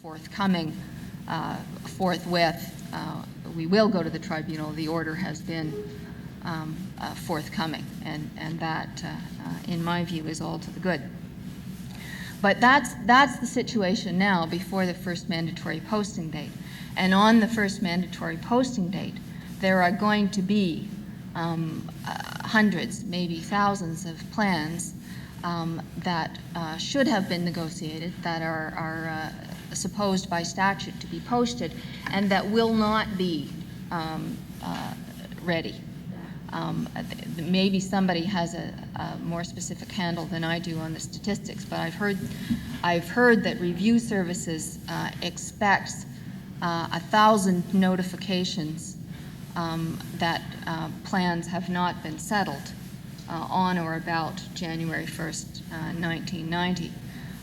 forthcoming forthwith. We will go to the tribunal. The order has been forthcoming, and that, in my view, is all to the good. But that's the situation now before the first mandatory posting date. And on the first mandatory posting date, there are going to be hundreds, maybe thousands of plans that should have been negotiated, that are supposed by statute to be posted, and that will not be ready. Maybe somebody has a more specific handle than I do on the statistics, but I've heard that review services expects 1,000 notifications that plans have not been settled on or about January 1st, 1990.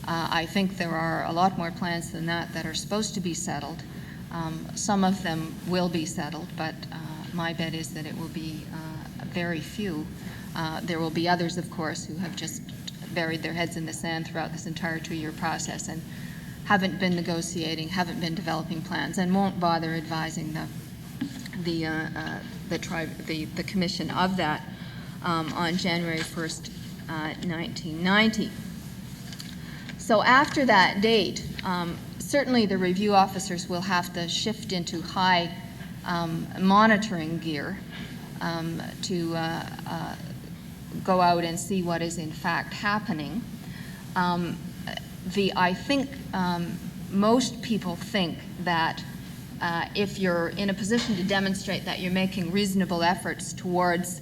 I think there are a lot more plans than that are supposed to be settled. Some of them will be settled, but my bet is that it will be very few. There will be others, of course, who have just buried their heads in the sand throughout this entire 2-year process and haven't been negotiating, haven't been developing plans, and won't bother advising the commission of that on January 1st, 1990. So after that date, certainly the review officers will have to shift into high monitoring gear to go out and see what is in fact happening. I think most people think that if you're in a position to demonstrate that you're making reasonable efforts towards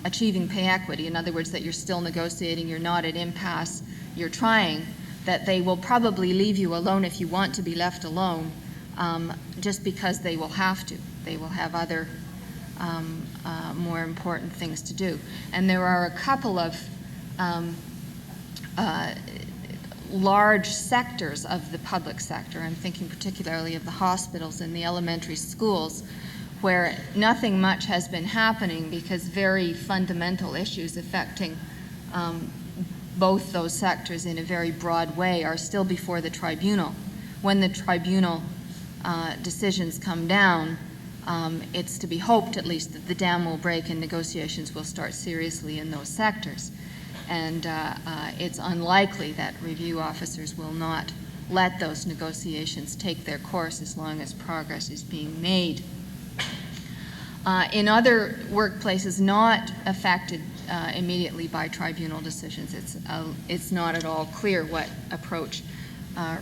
achieving pay equity, in other words, that you're still negotiating, you're not at impasse, you're trying, that they will probably leave you alone if you want to be left alone, just because they will have to. They will have other more important things to do. And there are a couple of large sectors of the public sector, I'm thinking particularly of the hospitals and the elementary schools, where nothing much has been happening because very fundamental issues affecting both those sectors in a very broad way are still before the tribunal. When the tribunal decisions come down, it's to be hoped, at least, that the dam will break and negotiations will start seriously in those sectors. And it's unlikely that review officers will not let those negotiations take their course as long as progress is being made. In other workplaces not affected immediately by tribunal decisions, it's not at all clear what approach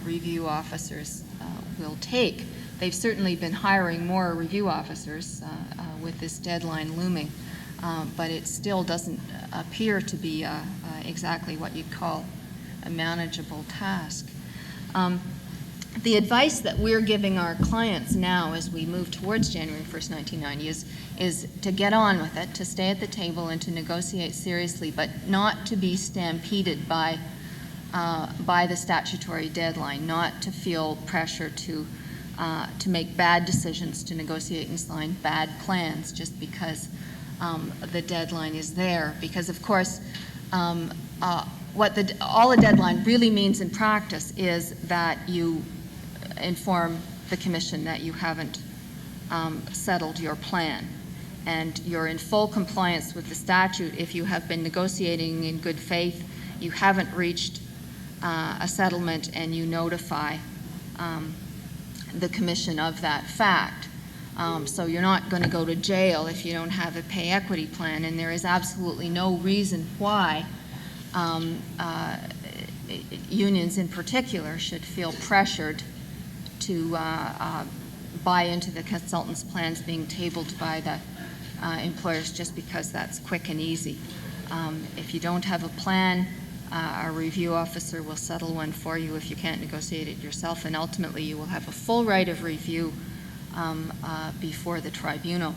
review officers will take. They've certainly been hiring more review officers with this deadline looming, but it still doesn't appear to be exactly what you'd call a manageable task. The advice that we're giving our clients now as we move towards January 1st, 1990 is to get on with it, to stay at the table and to negotiate seriously, but not to be stampeded by the statutory deadline, not to feel pressure to make bad decisions, to negotiate and sign bad plans just because the deadline is there. Because, of course, all a deadline really means in practice is that you inform the commission that you haven't settled your plan. And you're in full compliance with the statute if you have been negotiating in good faith, you haven't reached a settlement, and you notify the commission of that fact. So you're not going to go to jail if you don't have a pay equity plan, and there is absolutely no reason why unions in particular should feel pressured to buy into the consultants' plans being tabled by the employers just because that's quick and easy. If you don't have a plan, a review officer will settle one for you if you can't negotiate it yourself, and ultimately you will have a full right of review before the tribunal.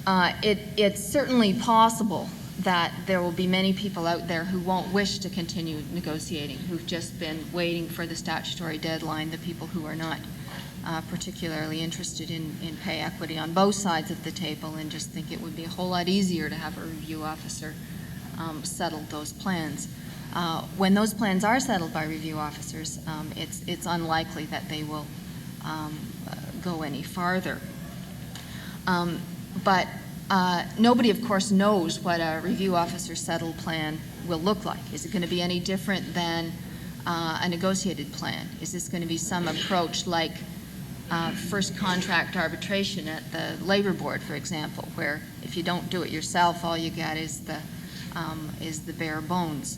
It's certainly possible that there will be many people out there who won't wish to continue negotiating, who've just been waiting for the statutory deadline, the people who are not particularly interested in pay equity on both sides of the table, and just think it would be a whole lot easier to have a review officer settle those plans. when those plans are settled by review officers, it's unlikely that they will go any farther. But nobody, of course, knows what a review officer settled plan will look like. Is it going to be any different than a negotiated plan? Is this going to be some approach like first contract arbitration at the labor board, for example, where if you don't do it yourself, all you get is the bare bones?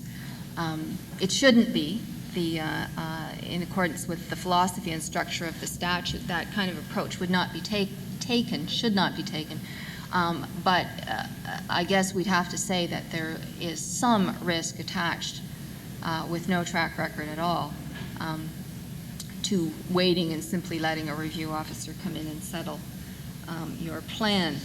It shouldn't be. In accordance with the philosophy and structure of the statute, that kind of approach would not be taken, should not be taken. But I guess we'd have to say that there is some risk attached with no track record at all to waiting and simply letting a review officer come in and settle your plan.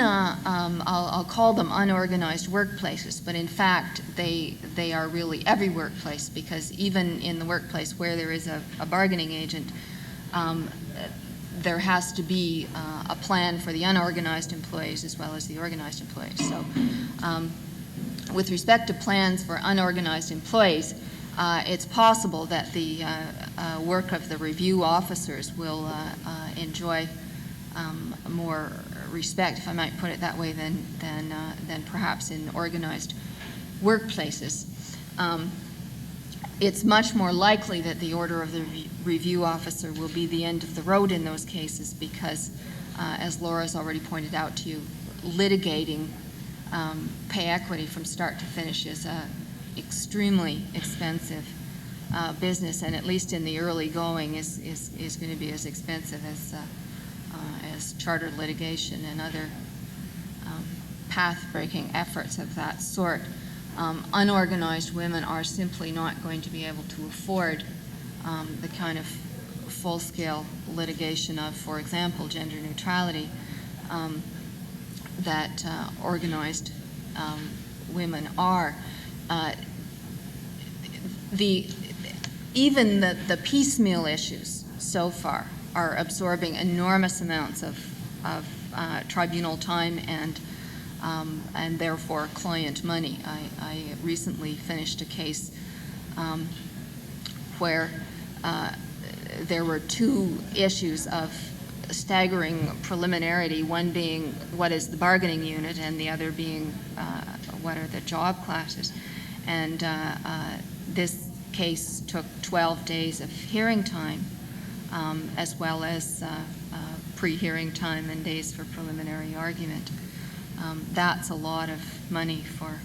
I'll call them unorganized workplaces, but in fact they are really every workplace, because even in the workplace where there is a bargaining agent, there has to be a plan for the unorganized employees as well as the organized employees. So with respect to plans for unorganized employees, it's possible that the work of the review officers will enjoy more respect, if I might put it that way, than perhaps in organized workplaces. It's much more likely that the order of the review officer will be the end of the road in those cases because, as Laura's already pointed out to you, litigating pay equity from start to finish is an extremely expensive business, and at least in the early going is going to be as expensive as chartered litigation and other path-breaking efforts of that sort. Unorganized women are simply not going to be able to afford the kind of full-scale litigation of, for example, gender neutrality that organized women are. Even the piecemeal issues so far are absorbing enormous amounts of tribunal time and therefore client money. I recently finished a case where there were two issues of staggering preliminarity, one being what is the bargaining unit and the other being what are the job classes. And this case took 12 days of hearing time as well as pre-hearing time and days for preliminary argument. That's a lot of money for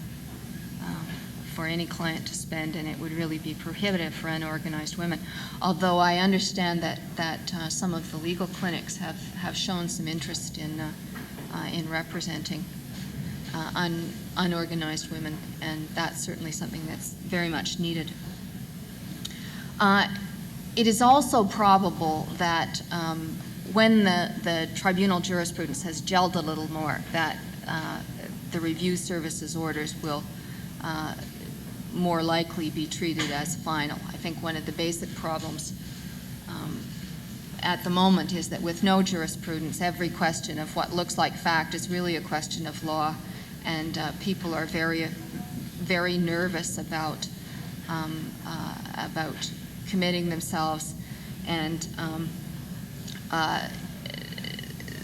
any client to spend, and it would really be prohibitive for unorganized women. Although I understand that some of the legal clinics have shown some interest in representing unorganized women, and that's certainly something that's very much needed. It is also probable that when the tribunal jurisprudence has gelled a little more, that the review services orders will more likely be treated as final. I think one of the basic problems at the moment is that with no jurisprudence, every question of what looks like fact is really a question of law, and people are very, very nervous about committing themselves and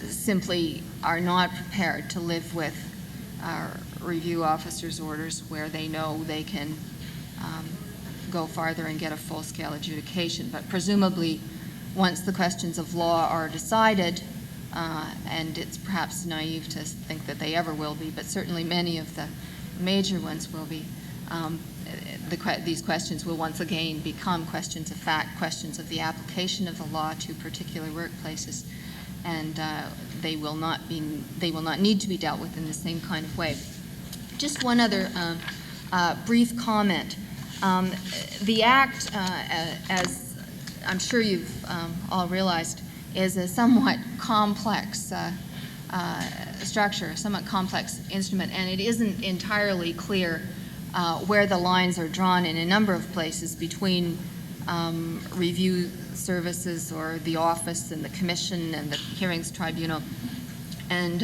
simply are not prepared to live with review officers' orders where they know they can go farther and get a full-scale adjudication. But presumably, once the questions of law are decided, and it's perhaps naive to think that they ever will be, but certainly many of the major ones will be, these questions will once again become questions of fact, questions of the application of the law to particular workplaces, and they will not need to be dealt with in the same kind of way. Just one other brief comment. The Act, as I'm sure you've all realized, is a somewhat complex structure, a somewhat complex instrument, and it isn't entirely clear where the lines are drawn in a number of places between review services or the office and the commission and the hearings tribunal. And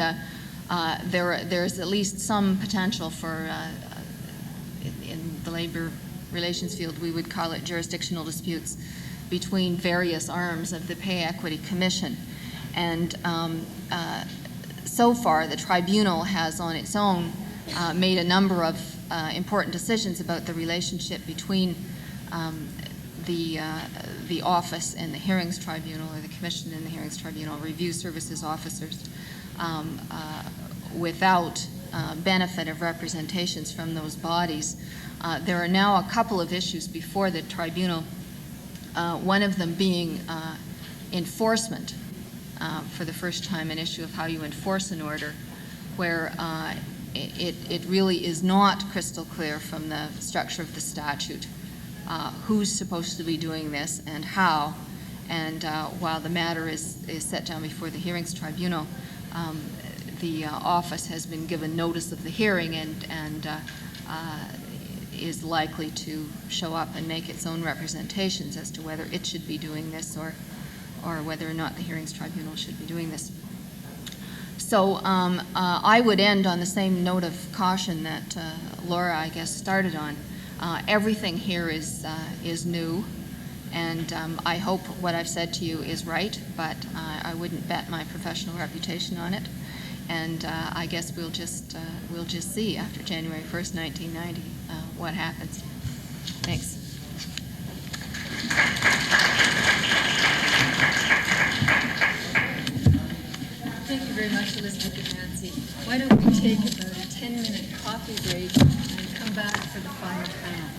there's at least some potential for, in the labor relations field, we would call it jurisdictional disputes between various arms of the Pay Equity Commission. And so far, the tribunal has on its own made a number of important decisions about the relationship between the office and the hearings tribunal, or the commission and the hearings tribunal, review services officers, without benefit of representations from those bodies. There are now a couple of issues before the tribunal, one of them being enforcement, for the first time, an issue of how you enforce an order, where it really is not crystal clear from the structure of the statute who's supposed to be doing this and how. And while the matter is set down before the hearings tribunal, the office has been given notice of the hearing and is likely to show up and make its own representations as to whether it should be doing this or whether or not the hearings tribunal should be doing this. So I would end on the same note of caution that Laura, I guess, started on. Everything here is new, and I hope what I've said to you is right, but I wouldn't bet my professional reputation on it. And I guess we'll just see after January 1st, 1990, what happens. Thanks. Thank you very much, Elizabeth and Nancy. Why don't we take about a 10-minute coffee break and come back for the final panel?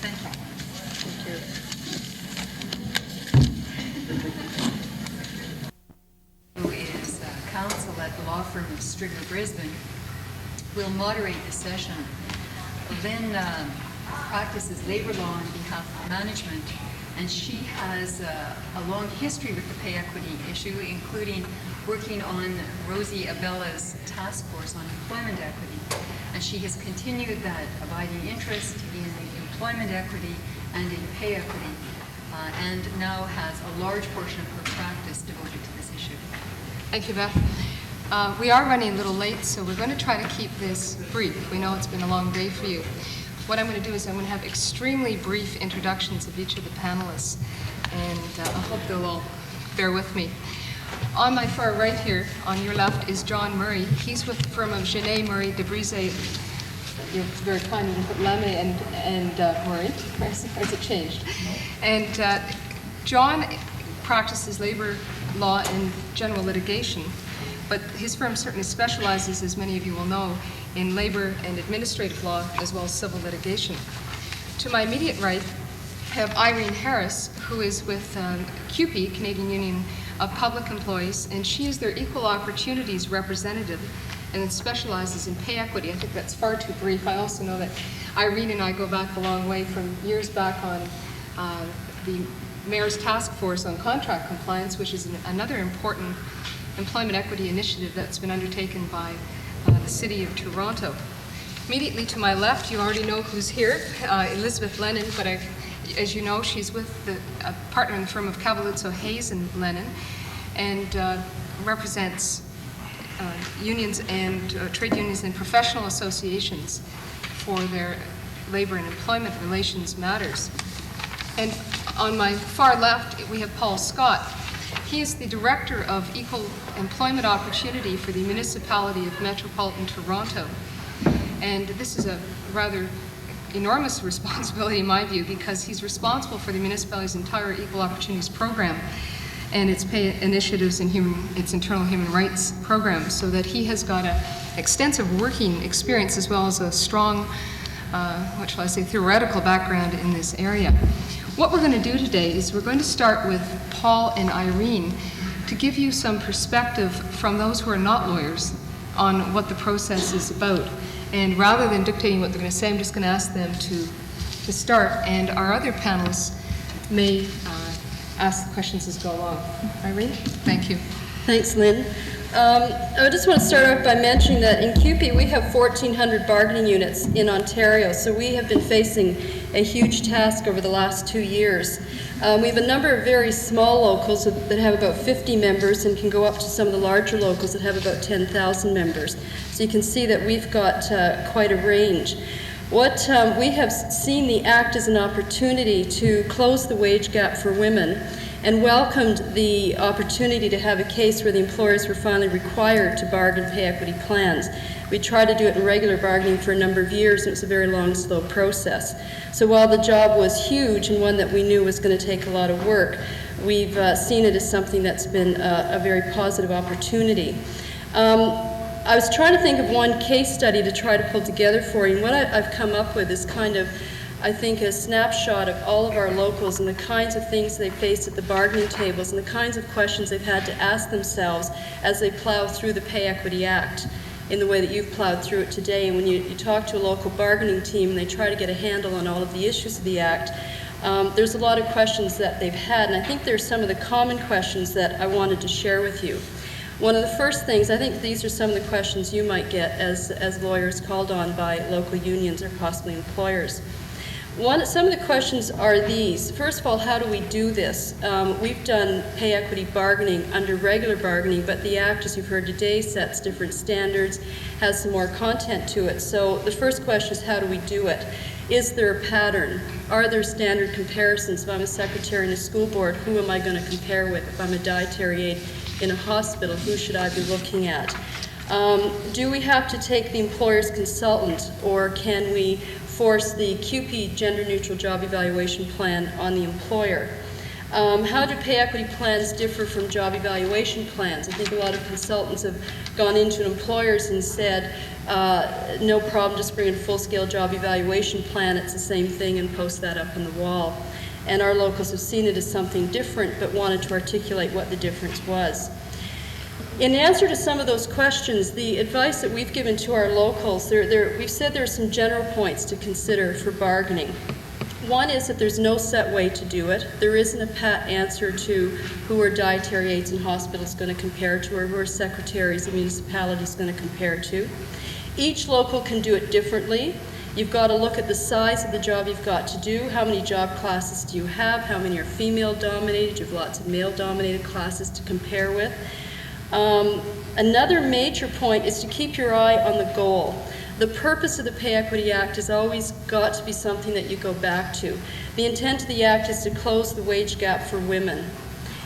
Thank you. Thank you. Who is counsel at the law firm of Strickler Brisbane, will moderate the session. Lynn practices labor law on behalf of management, and she has a long history with the pay equity issue, including working on Rosie Abella's task force on employment equity. And she has continued that abiding interest in employment equity and in pay equity, and now has a large portion of her practice devoted to this issue. Thank you, Beth. We are running a little late, so we're going to try to keep this brief. We know it's been a long day for you. What I'm going to do is I'm going to have extremely brief introductions of each of the panelists, and I hope they'll all bear with me. On my far right here, on your left, is John Murray. He's with the firm of Genet, Murray, de Brise. You're very kind of put Lame and Murray. Has it changed? And John practices labor law and general litigation, but his firm certainly specializes, as many of you will know, in labor and administrative law, as well as civil litigation. To my immediate right, I have Irene Harris, who is with CUPE, Canadian Union of Public Employees, and she is their equal opportunities representative and specializes in pay equity. I think that's far too brief. I also know that Irene and I go back a long way, from years back on the Mayor's Task Force on Contract Compliance, which is another important employment equity initiative that's been undertaken by the City of Toronto. Immediately to my left, you already know who's here, Elizabeth Lennon, but as you know, she's with a partner in the firm of Cavalluzzo, Hayes and Lennon, and represents unions and trade unions and professional associations for their labor and employment relations matters. And on my far left, we have Paul Scott. He is the Director of Equal Employment Opportunity for the Municipality of Metropolitan Toronto. And this is a rather enormous responsibility in my view, because he's responsible for the municipality's entire Equal Opportunities program and its pay initiatives and its internal human rights program, so that he has got an extensive working experience as well as a strong, what shall I say, theoretical background in this area. What we're going to do today is we're going to start with Paul and Irene to give you some perspective from those who are not lawyers on what the process is about. And rather than dictating what they're going to say, I'm just going to ask them to start, and our other panelists may ask the questions as go along. Irene? Thank you. Thanks, Lynn. I just want to start off by mentioning that in CUPE we have 1,400 bargaining units in Ontario, so we have been facing a huge task over the last 2 years. We have a number of very small locals that have about 50 members and can go up to some of the larger locals that have about 10,000 members. So you can see that we've got quite a range. What we have seen the Act as an opportunity to close the wage gap for women, and welcomed the opportunity to have a case where the employers were finally required to bargain pay equity plans. We tried to do it in regular bargaining for a number of years, and it was a very long, slow process. So while the job was huge and one that we knew was going to take a lot of work, we've seen it as something that's been a very positive opportunity. I was trying to think of one case study to try to pull together for you, and what I've come up with is kind of, I think, a snapshot of all of our locals and the kinds of things they face at the bargaining tables and the kinds of questions they've had to ask themselves as they plow through the Pay Equity Act in the way that you've plowed through it today. And when you talk to a local bargaining team and they try to get a handle on all of the issues of the Act, there's a lot of questions that they've had, and I think there's some of the common questions that I wanted to share with you. One of the first things, I think these are some of the questions you might get as lawyers called on by local unions or possibly employers. Some of the questions are these. First of all, how do we do this? We've done pay equity bargaining under regular bargaining, but the Act, as you've heard today, sets different standards, has some more content to it. So the first question is, how do we do it? Is there a pattern? Are there standard comparisons? If I'm a secretary in a school board, who am I going to compare with? If I'm a dietary aide in a hospital, who should I be looking at? Do we have to take the employer's consultant, or can we force the CUPE gender-neutral job evaluation plan on the employer? How do pay equity plans differ from job evaluation plans? I think a lot of consultants have gone into employers and said, no problem, just bring in a full-scale job evaluation plan, it's the same thing, and post that up on the wall. And our locals have seen it as something different, but wanted to articulate what the difference was. In answer to some of those questions, the advice that we've given to our locals, we've said there are some general points to consider for bargaining. One is that there's no set way to do it. There isn't a pat answer to who are dietary aides in hospitals going to compare to, or who are secretaries in municipalities going to compare to. Each local can do it differently. You've got to look at the size of the job you've got to do. How many job classes do you have? How many are female-dominated? You have lots of male-dominated classes to compare with. Another major point is to keep your eye on the goal. The purpose of the Pay Equity Act has always got to be something that you go back to. The intent of the Act is to close the wage gap for women.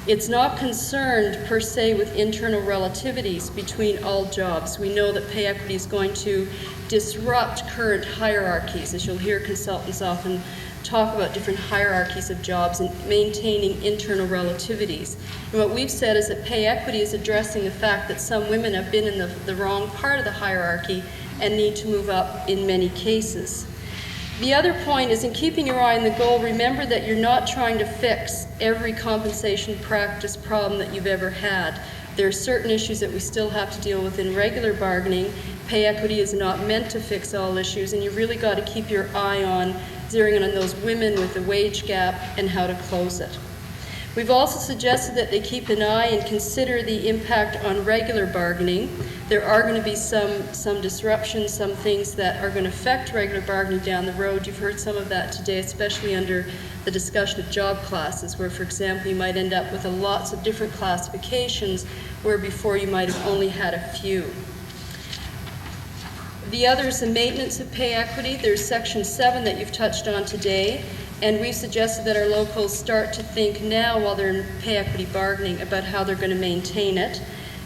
It's not concerned per se with internal relativities between all jobs. We know that pay equity is going to disrupt current hierarchies, as you'll hear consultants often talk about different hierarchies of jobs and maintaining internal relativities. And what we've said is that pay equity is addressing the fact that some women have been in the wrong part of the hierarchy and need to move up in many cases. The other point is, in keeping your eye on the goal, remember that you're not trying to fix every compensation practice problem that you've ever had. There are certain issues that we still have to deal with in regular bargaining. Pay equity is not meant to fix all issues, and you've really got to keep your eye on zeroing in on those women with the wage gap and how to close it. We've also suggested that they keep an eye and consider the impact on regular bargaining. There are going to be some disruptions, some things that are going to affect regular bargaining down the road. You've heard some of that today, especially under the discussion of job classes, where, for example, you might end up with lots of different classifications, where before you might have only had a few. The other is the maintenance of pay equity. There's Section 7 that you've touched on today. And we've suggested that our locals start to think now, while they're in pay equity bargaining, about how they're going to maintain it,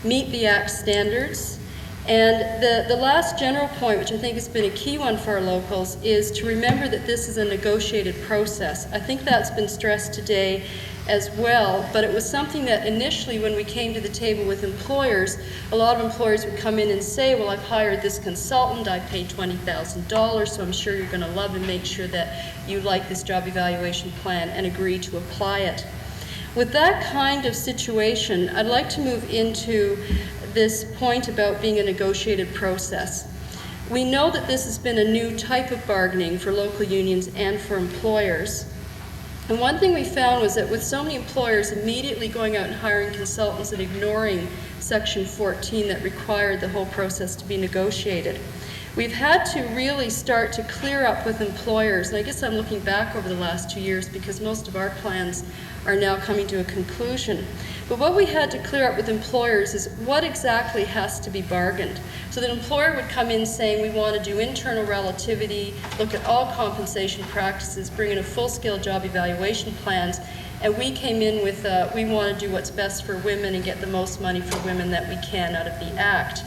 meet the Act standards. And the last general point, which I think has been a key one for our locals, is to remember that this is a negotiated process. I think that's been stressed today as well, but it was something that initially, when we came to the table with employers, a lot of employers would come in and say, well, I've hired this consultant, I paid $20,000, so I'm sure you're going to love and make sure that you like this job evaluation plan and agree to apply it. With that kind of situation, I'd like to move into this point about being a negotiated process. We know that this has been a new type of bargaining for local unions and for employers. And one thing we found was that with so many employers immediately going out and hiring consultants and ignoring Section 14 that required the whole process to be negotiated. We've had to really start to clear up with employers, and I guess I'm looking back over the last 2 years because most of our plans are now coming to a conclusion. But what we had to clear up with employers is what exactly has to be bargained. So the employer would come in saying, we want to do internal relativity, look at all compensation practices, bring in a full-scale job evaluation plans, and we came in with, we want to do what's best for women and get the most money for women that we can out of the Act.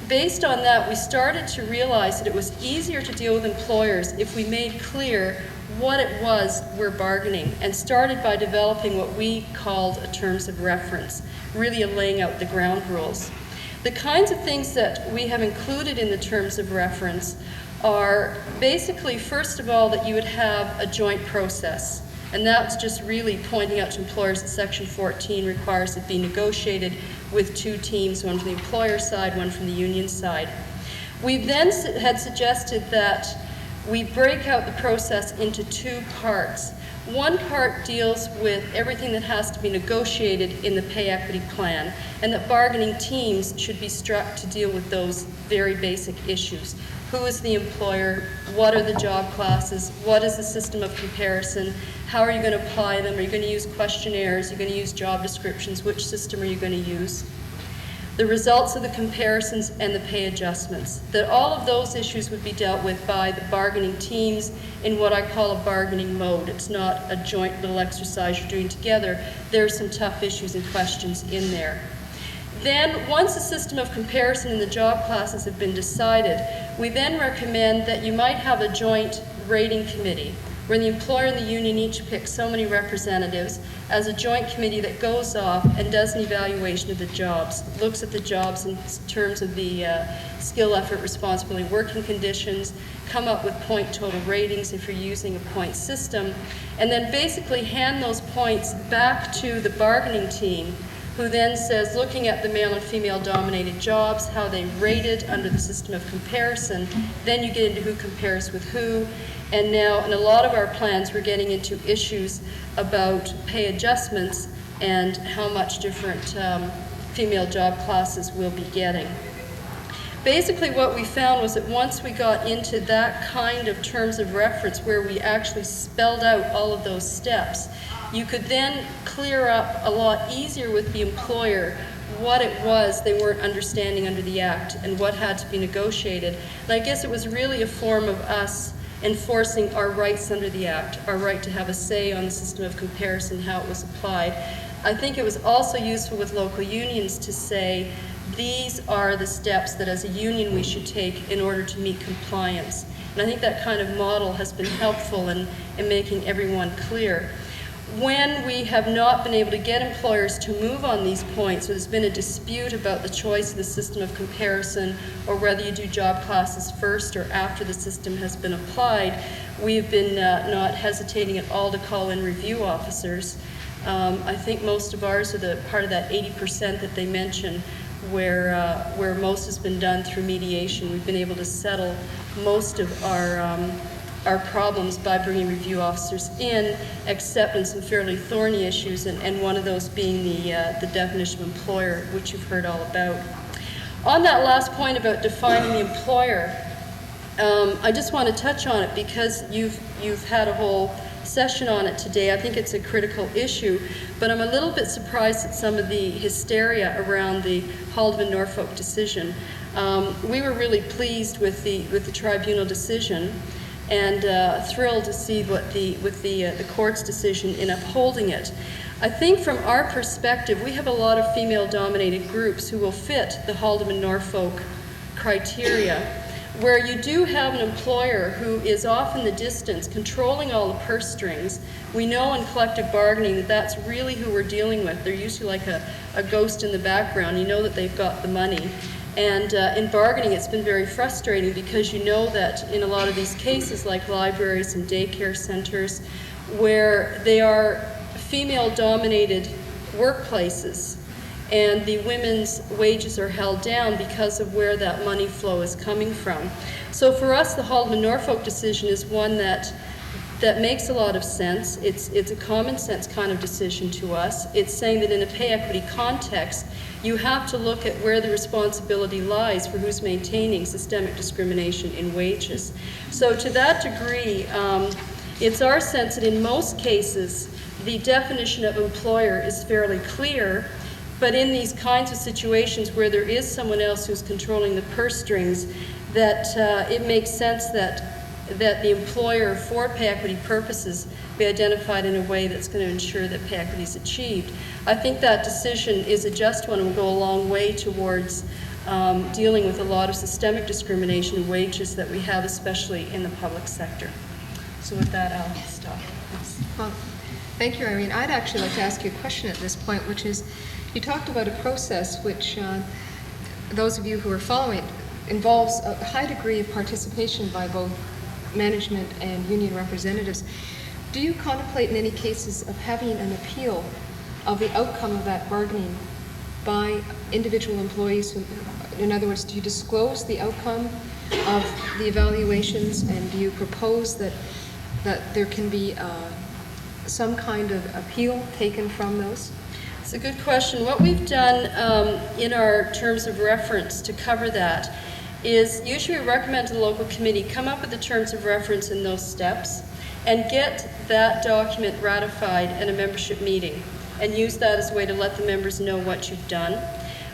Based on that, we started to realize that it was easier to deal with employers if we made clear what it was we're bargaining, and started by developing what we called a terms of reference, really laying out the ground rules. The kinds of things that we have included in the terms of reference are basically, first of all, that you would have a joint process. And that's just really pointing out to employers that Section 14 requires it be negotiated with two teams, one from the employer side, one from the union side. We then had suggested that we break out the process into two parts. One part deals with everything that has to be negotiated in the pay equity plan, and that bargaining teams should be struck to deal with those very basic issues. Who is the employer? What are the job classes? What is the system of comparison? How are you going to apply them? Are you going to use questionnaires? Are you going to use job descriptions? Which system are you going to use? The results of the comparisons and the pay adjustments. That all of those issues would be dealt with by the bargaining teams in what I call a bargaining mode. It's not a joint little exercise you're doing together. There are some tough issues and questions in there. Then, once the system of comparison and the job classes have been decided, we then recommend that you might have a joint rating committee, where the employer and the union each pick so many representatives as a joint committee that goes off and does an evaluation of the jobs, looks at the jobs in terms of the skill, effort, responsibility, working conditions, come up with point total ratings if you're using a point system, and then basically hand those points back to the bargaining team, who then says, looking at the male and female dominated jobs, how they rated under the system of comparison, then you get into who compares with who. And now in a lot of our plans, we're getting into issues about pay adjustments and how much different female job classes will be getting. Basically what we found was that once we got into that kind of terms of reference where we actually spelled out all of those steps, you could then clear up a lot easier with the employer what it was they weren't understanding under the Act and what had to be negotiated. And I guess it was really a form of us enforcing our rights under the Act, our right to have a say on the system of comparison, how it was applied. I think it was also useful with local unions to say, these are the steps that as a union we should take in order to meet compliance. And I think that kind of model has been helpful in making everyone clear. When we have not been able to get employers to move on these points, or there's been a dispute about the choice of the system of comparison, or whether you do job classes first or after the system has been applied, we've been not hesitating at all to call in review officers. I think most of ours are the part of that 80% that they mention, where most has been done through mediation. We've been able to settle most of our problems by bringing review officers in, except in some fairly thorny issues, and one of those being the definition of employer, which you've heard all about. On that last point about defining the employer, I just want to touch on it because you've had a whole session on it today. I think it's a critical issue, but I'm a little bit surprised at some of the hysteria around the Haldeman-Norfolk decision. We were really pleased with the tribunal decision, and thrilled to see the court's decision in upholding it. I think from our perspective, we have a lot of female-dominated groups who will fit the Haldeman-Norfolk criteria, where you do have an employer who is off in the distance controlling all the purse strings. We know in collective bargaining that that's really who we're dealing with. They're usually like a ghost in the background. You know that they've got the money. And in bargaining, it's been very frustrating because you know that in a lot of these cases, like libraries and daycare centers, where they are female-dominated workplaces, and the women's wages are held down because of where that money flow is coming from. So for us, the Haldeman-Norfolk decision is one that that makes a lot of sense. It's a common sense kind of decision to us. It's saying that in a pay equity context, you have to look at where the responsibility lies for who's maintaining systemic discrimination in wages. So to that degree, it's our sense that in most cases, the definition of employer is fairly clear, but in these kinds of situations where there is someone else who's controlling the purse strings, that it makes sense that the employer, for pay equity purposes, be identified in a way that's going to ensure that pay equity is achieved. I think that decision is a just one and will go a long way towards dealing with a lot of systemic discrimination in wages that we have, especially in the public sector. So with that, I'll stop. Well, thank you, Irene. I'd actually like to ask you a question at this point, which is, you talked about a process which, those of you who are following, involves a high degree of participation by both management and union representatives. Do you contemplate in any cases of having an appeal of the outcome of that bargaining by individual employees? In other words, do you disclose the outcome of the evaluations, and do you propose that there can be some kind of appeal taken from those? It's a good question. What we've done in our terms of reference to cover that is usually we recommend to the local committee come up with the terms of reference in those steps and get that document ratified at a membership meeting and use that as a way to let the members know what you've done.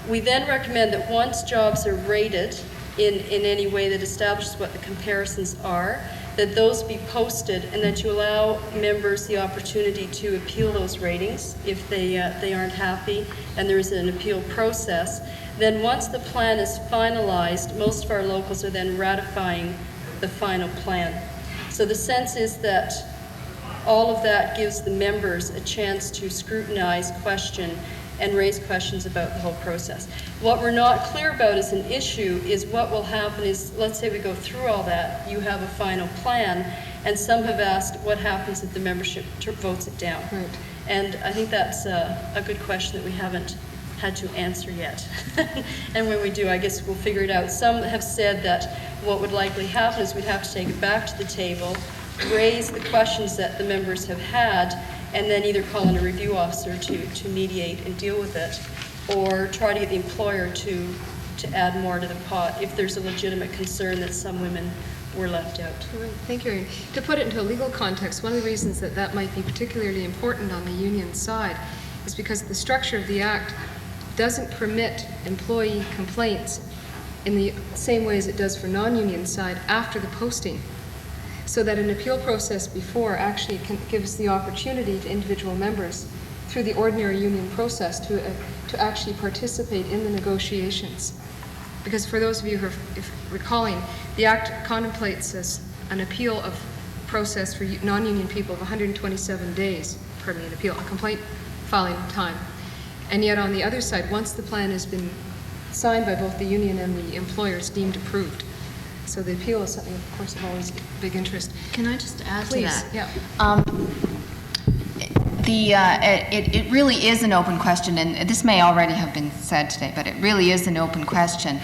We then recommend that once jobs are rated in any way that establishes what the comparisons are, that those be posted and that you allow members the opportunity to appeal those ratings if they aren't happy, and there is an appeal process. Then once the plan is finalized, most of our locals are then ratifying the final plan. So the sense is that all of that gives the members a chance to scrutinize, question, and raise questions about the whole process. What we're not clear about as an issue is what will happen is, let's say we go through all that, you have a final plan, and some have asked what happens if the membership votes it down. Right. And I think that's a good question that we haven't had to answer yet. And when we do, I guess we'll figure it out. Some have said that what would likely happen is we'd have to take it back to the table, raise the questions that the members have had, and then either call in a review officer to mediate and deal with it, or try to get the employer to add more to the pot if there's a legitimate concern that some women were left out. Right. Thank you, Irene. To put it into a legal context, one of the reasons that might be particularly important on the union side is because the structure of the Act doesn't permit employee complaints in the same way as it does for non-union side after the posting, so that an appeal process before actually gives the opportunity to individual members through the ordinary union process to actually participate in the negotiations. Because for those of you who are recalling, the Act contemplates an appeal of process for non-union people of 127 days, a complaint filing time. And yet on the other side, once the plan has been signed by both the union and the employer, it's deemed approved. So the appeal is something, of course, of always big interest. Can I just add Please, to that? Yeah. It really is an open question, and this may already have been said today, but it really is an open question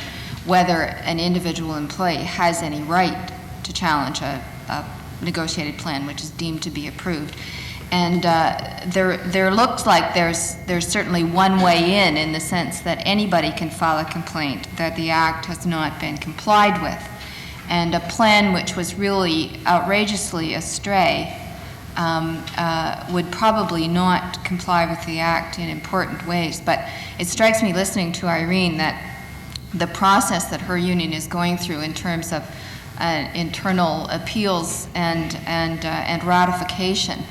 whether an individual employee has any right to challenge a negotiated plan which is deemed to be approved. And there looks like there's certainly one way in the sense that anybody can file a complaint that the Act has not been complied with. And a plan which was really outrageously astray would probably not comply with the Act in important ways. But it strikes me, listening to Irene, that the process that her union is going through in terms of internal appeals and ratification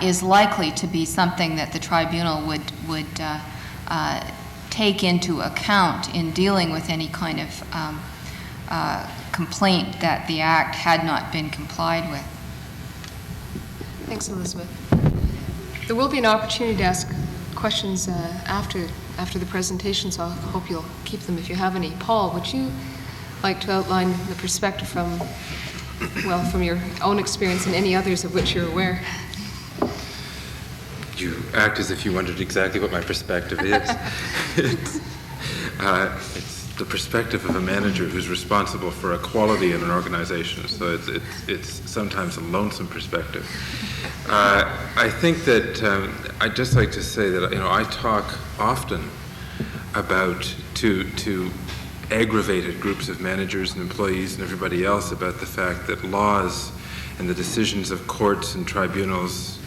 is likely to be something that the tribunal would take into account in dealing with any kind of complaint that the Act had not been complied with. Thanks, Elizabeth. There will be an opportunity to ask questions after the presentation, so I hope you'll keep them if you have any. Paul, would you like to outline the perspective from your own experience and any others of which you're aware? You act as if you wondered exactly what my perspective is. It's the perspective of a manager who's responsible for equality in an organization. So it's sometimes a lonesome perspective. I think that I'd just like to say that, you know, I talk often about to aggravated groups of managers and employees and everybody else about the fact that laws and the decisions of courts and tribunals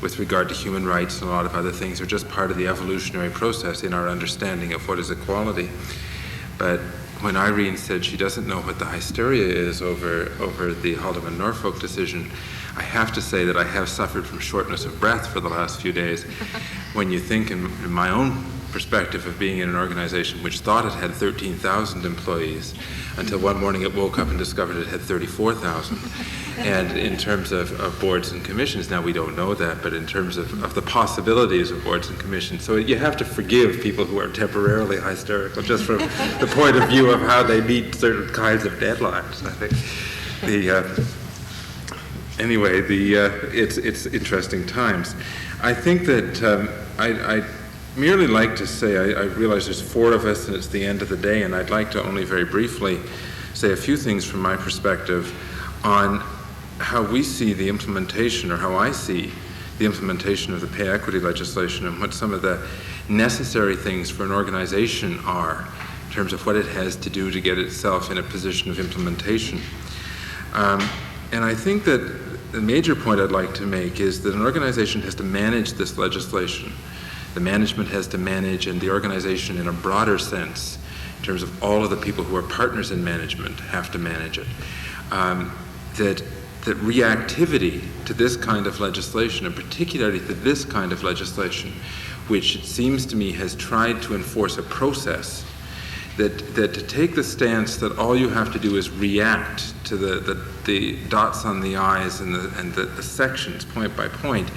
with regard to human rights and a lot of other things are just part of the evolutionary process in our understanding of what is equality. But when Irene said she doesn't know what the hysteria is over the Haldeman Norfolk decision, I have to say that I have suffered from shortness of breath for the last few days. When you think in my own perspective of being in an organization which thought it had 13,000 employees until one morning it woke up and discovered it had 34,000. And in terms of boards and commissions, now we don't know that, but in terms of the possibilities of boards and commissions, so you have to forgive people who are temporarily hysterical just from the point of view of how they meet certain kinds of deadlines, I think. It's interesting times. I think that I merely like to say, I realize there's 4 of us and it's the end of the day, and I'd like to only very briefly say a few things from my perspective on how we see the implementation, or how I see the implementation of the pay equity legislation, and what some of the necessary things for an organization are in terms of what it has to do to get itself in a position of implementation. And I think that the major point I'd like to make is that an organization has to manage this legislation. The management has to manage, and the organization in a broader sense, in terms of all of the people who are partners in management, have to manage it. That reactivity to this kind of legislation, and particularly to this kind of legislation, which it seems to me has tried to enforce a process, that to take the stance that all you have to do is react to the dots on the I's and the sections point by point,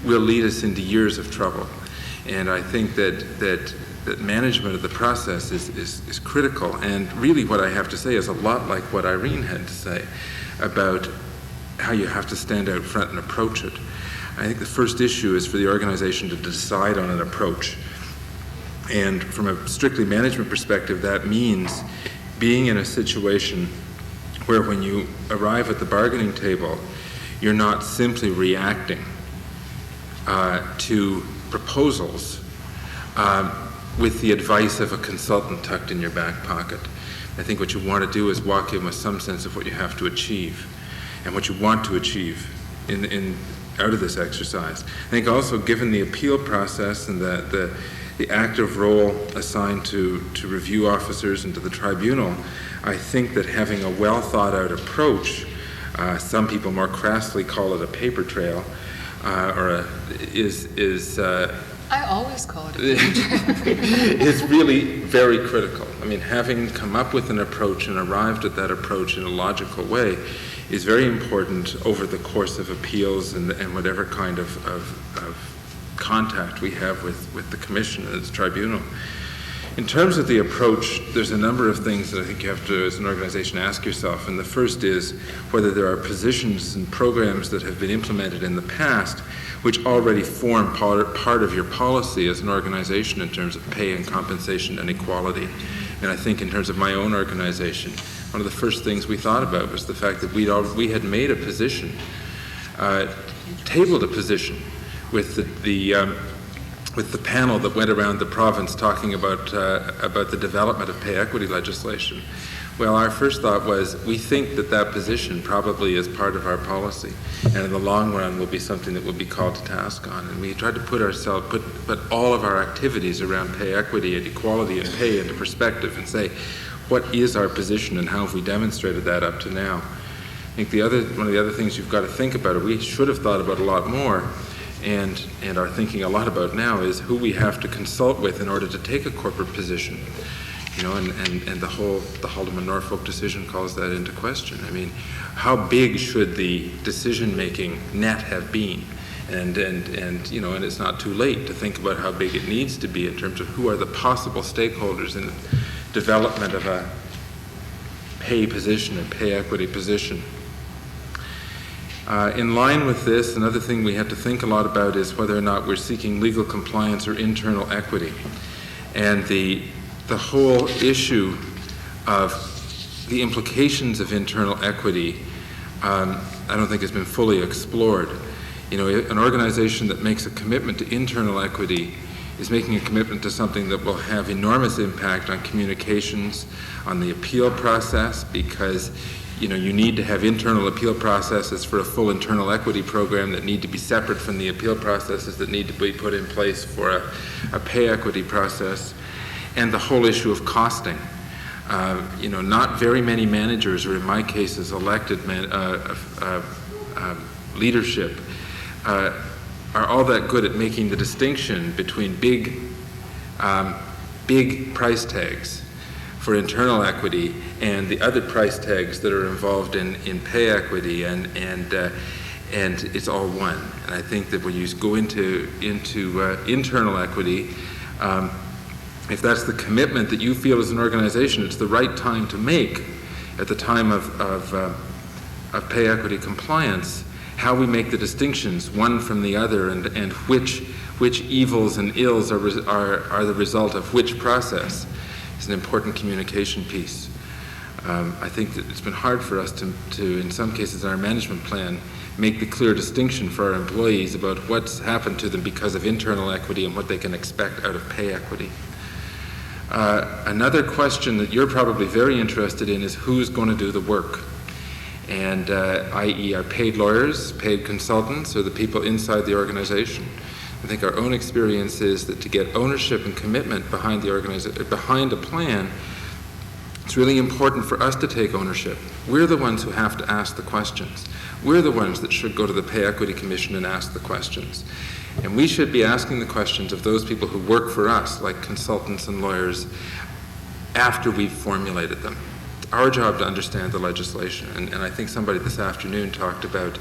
will lead us into years of trouble. And I think that management of the process is critical. And really what I have to say is a lot like what Irene had to say about how you have to stand out front and approach it. I think the first issue is for the organization to decide on an approach. And from a strictly management perspective, that means being in a situation where when you arrive at the bargaining table, you're not simply reacting to proposals with the advice of a consultant tucked in your back pocket. I think what you want to do is walk in with some sense of what you have to achieve and what you want to achieve out of this exercise. I think also, given the appeal process and the active role assigned to review officers and to the tribunal, I think that having a well thought out approach, some people more crassly call it a paper trail, I always call it a paper trail. is really very critical. I mean, having come up with an approach and arrived at that approach in a logical way is very important over the course of appeals and whatever kind of contact we have with the commission and its tribunal. In terms of the approach, there's a number of things that I think you have to, as an organization, ask yourself. And the first is whether there are positions and programs that have been implemented in the past which already form part of your policy as an organization in terms of pay and compensation and equality. And I think in terms of my own organization, one of the first things we thought about was the fact that we had made a position, tabled a position with the panel that went around the province talking about the development of pay equity legislation. Well, our first thought was, we think that position probably is part of our policy, and in the long run will be something that we'll be called to task on. And we tried to put all of our activities around pay equity and equality and pay into perspective and say, what is our position and how have we demonstrated that up to now? I think one of the other things you've got to think about, or we should have thought about a lot more, and are thinking a lot about now, is who we have to consult with in order to take a corporate position. You know, and the Haldeman Norfolk decision calls that into question. I mean, how big should the decision-making net have been? And you know, and it's not too late to think about how big it needs to be in terms of who are the possible stakeholders in the development of a pay position or pay equity position. In line with this, another thing we have to think a lot about is whether or not we're seeking legal compliance or internal equity. And the the whole issue of the implications of internal equity, I don't think has been fully explored. You know, an organization that makes a commitment to internal equity is making a commitment to something that will have enormous impact on communications, on the appeal process, because you know, you need to have internal appeal processes for a full internal equity program that need to be separate from the appeal processes that need to be put in place for a pay equity process, and the whole issue of costing. You know, not very many managers, or in my case as elected leadership, are all that good at making the distinction between big price tags for internal equity and the other price tags that are involved in pay equity, and it's all one. And I think that when you go into internal equity, if that's the commitment that you feel as an organization, it's the right time to make at the time of pay equity compliance, how we make the distinctions one from the other, and which evils and ills are the result of which process is an important communication piece. I think that it's been hard for us to, in some cases in our management plan, make the clear distinction for our employees about what's happened to them because of internal equity and what they can expect out of pay equity. Another question that you're probably very interested in is who's going to do the work, and i.e. our paid lawyers, paid consultants, or the people inside the organization. I think our own experience is that to get ownership and commitment behind behind a plan, it's really important for us to take ownership. We're the ones who have to ask the questions. We're the ones that should go to the Pay Equity Commission and ask the questions. And we should be asking the questions of those people who work for us, like consultants and lawyers, after we've formulated them. It's our job to understand the legislation. And I think somebody this afternoon talked about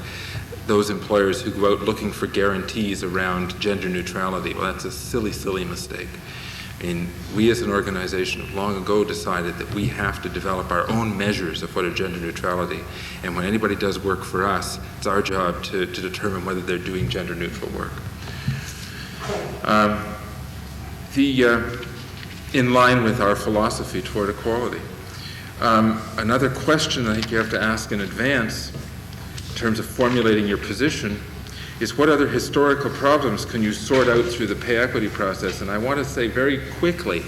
those employers who go out looking for guarantees around gender neutrality. Well, that's a silly, silly mistake. I mean, we as an organization have long ago decided that we have to develop our own measures of what is gender neutrality. And when anybody does work for us, it's our job to determine whether they're doing gender neutral work. In line with our philosophy toward equality. Another question I think you have to ask in advance in terms of formulating your position is what other historical problems can you sort out through the pay equity process? And I want to say very quickly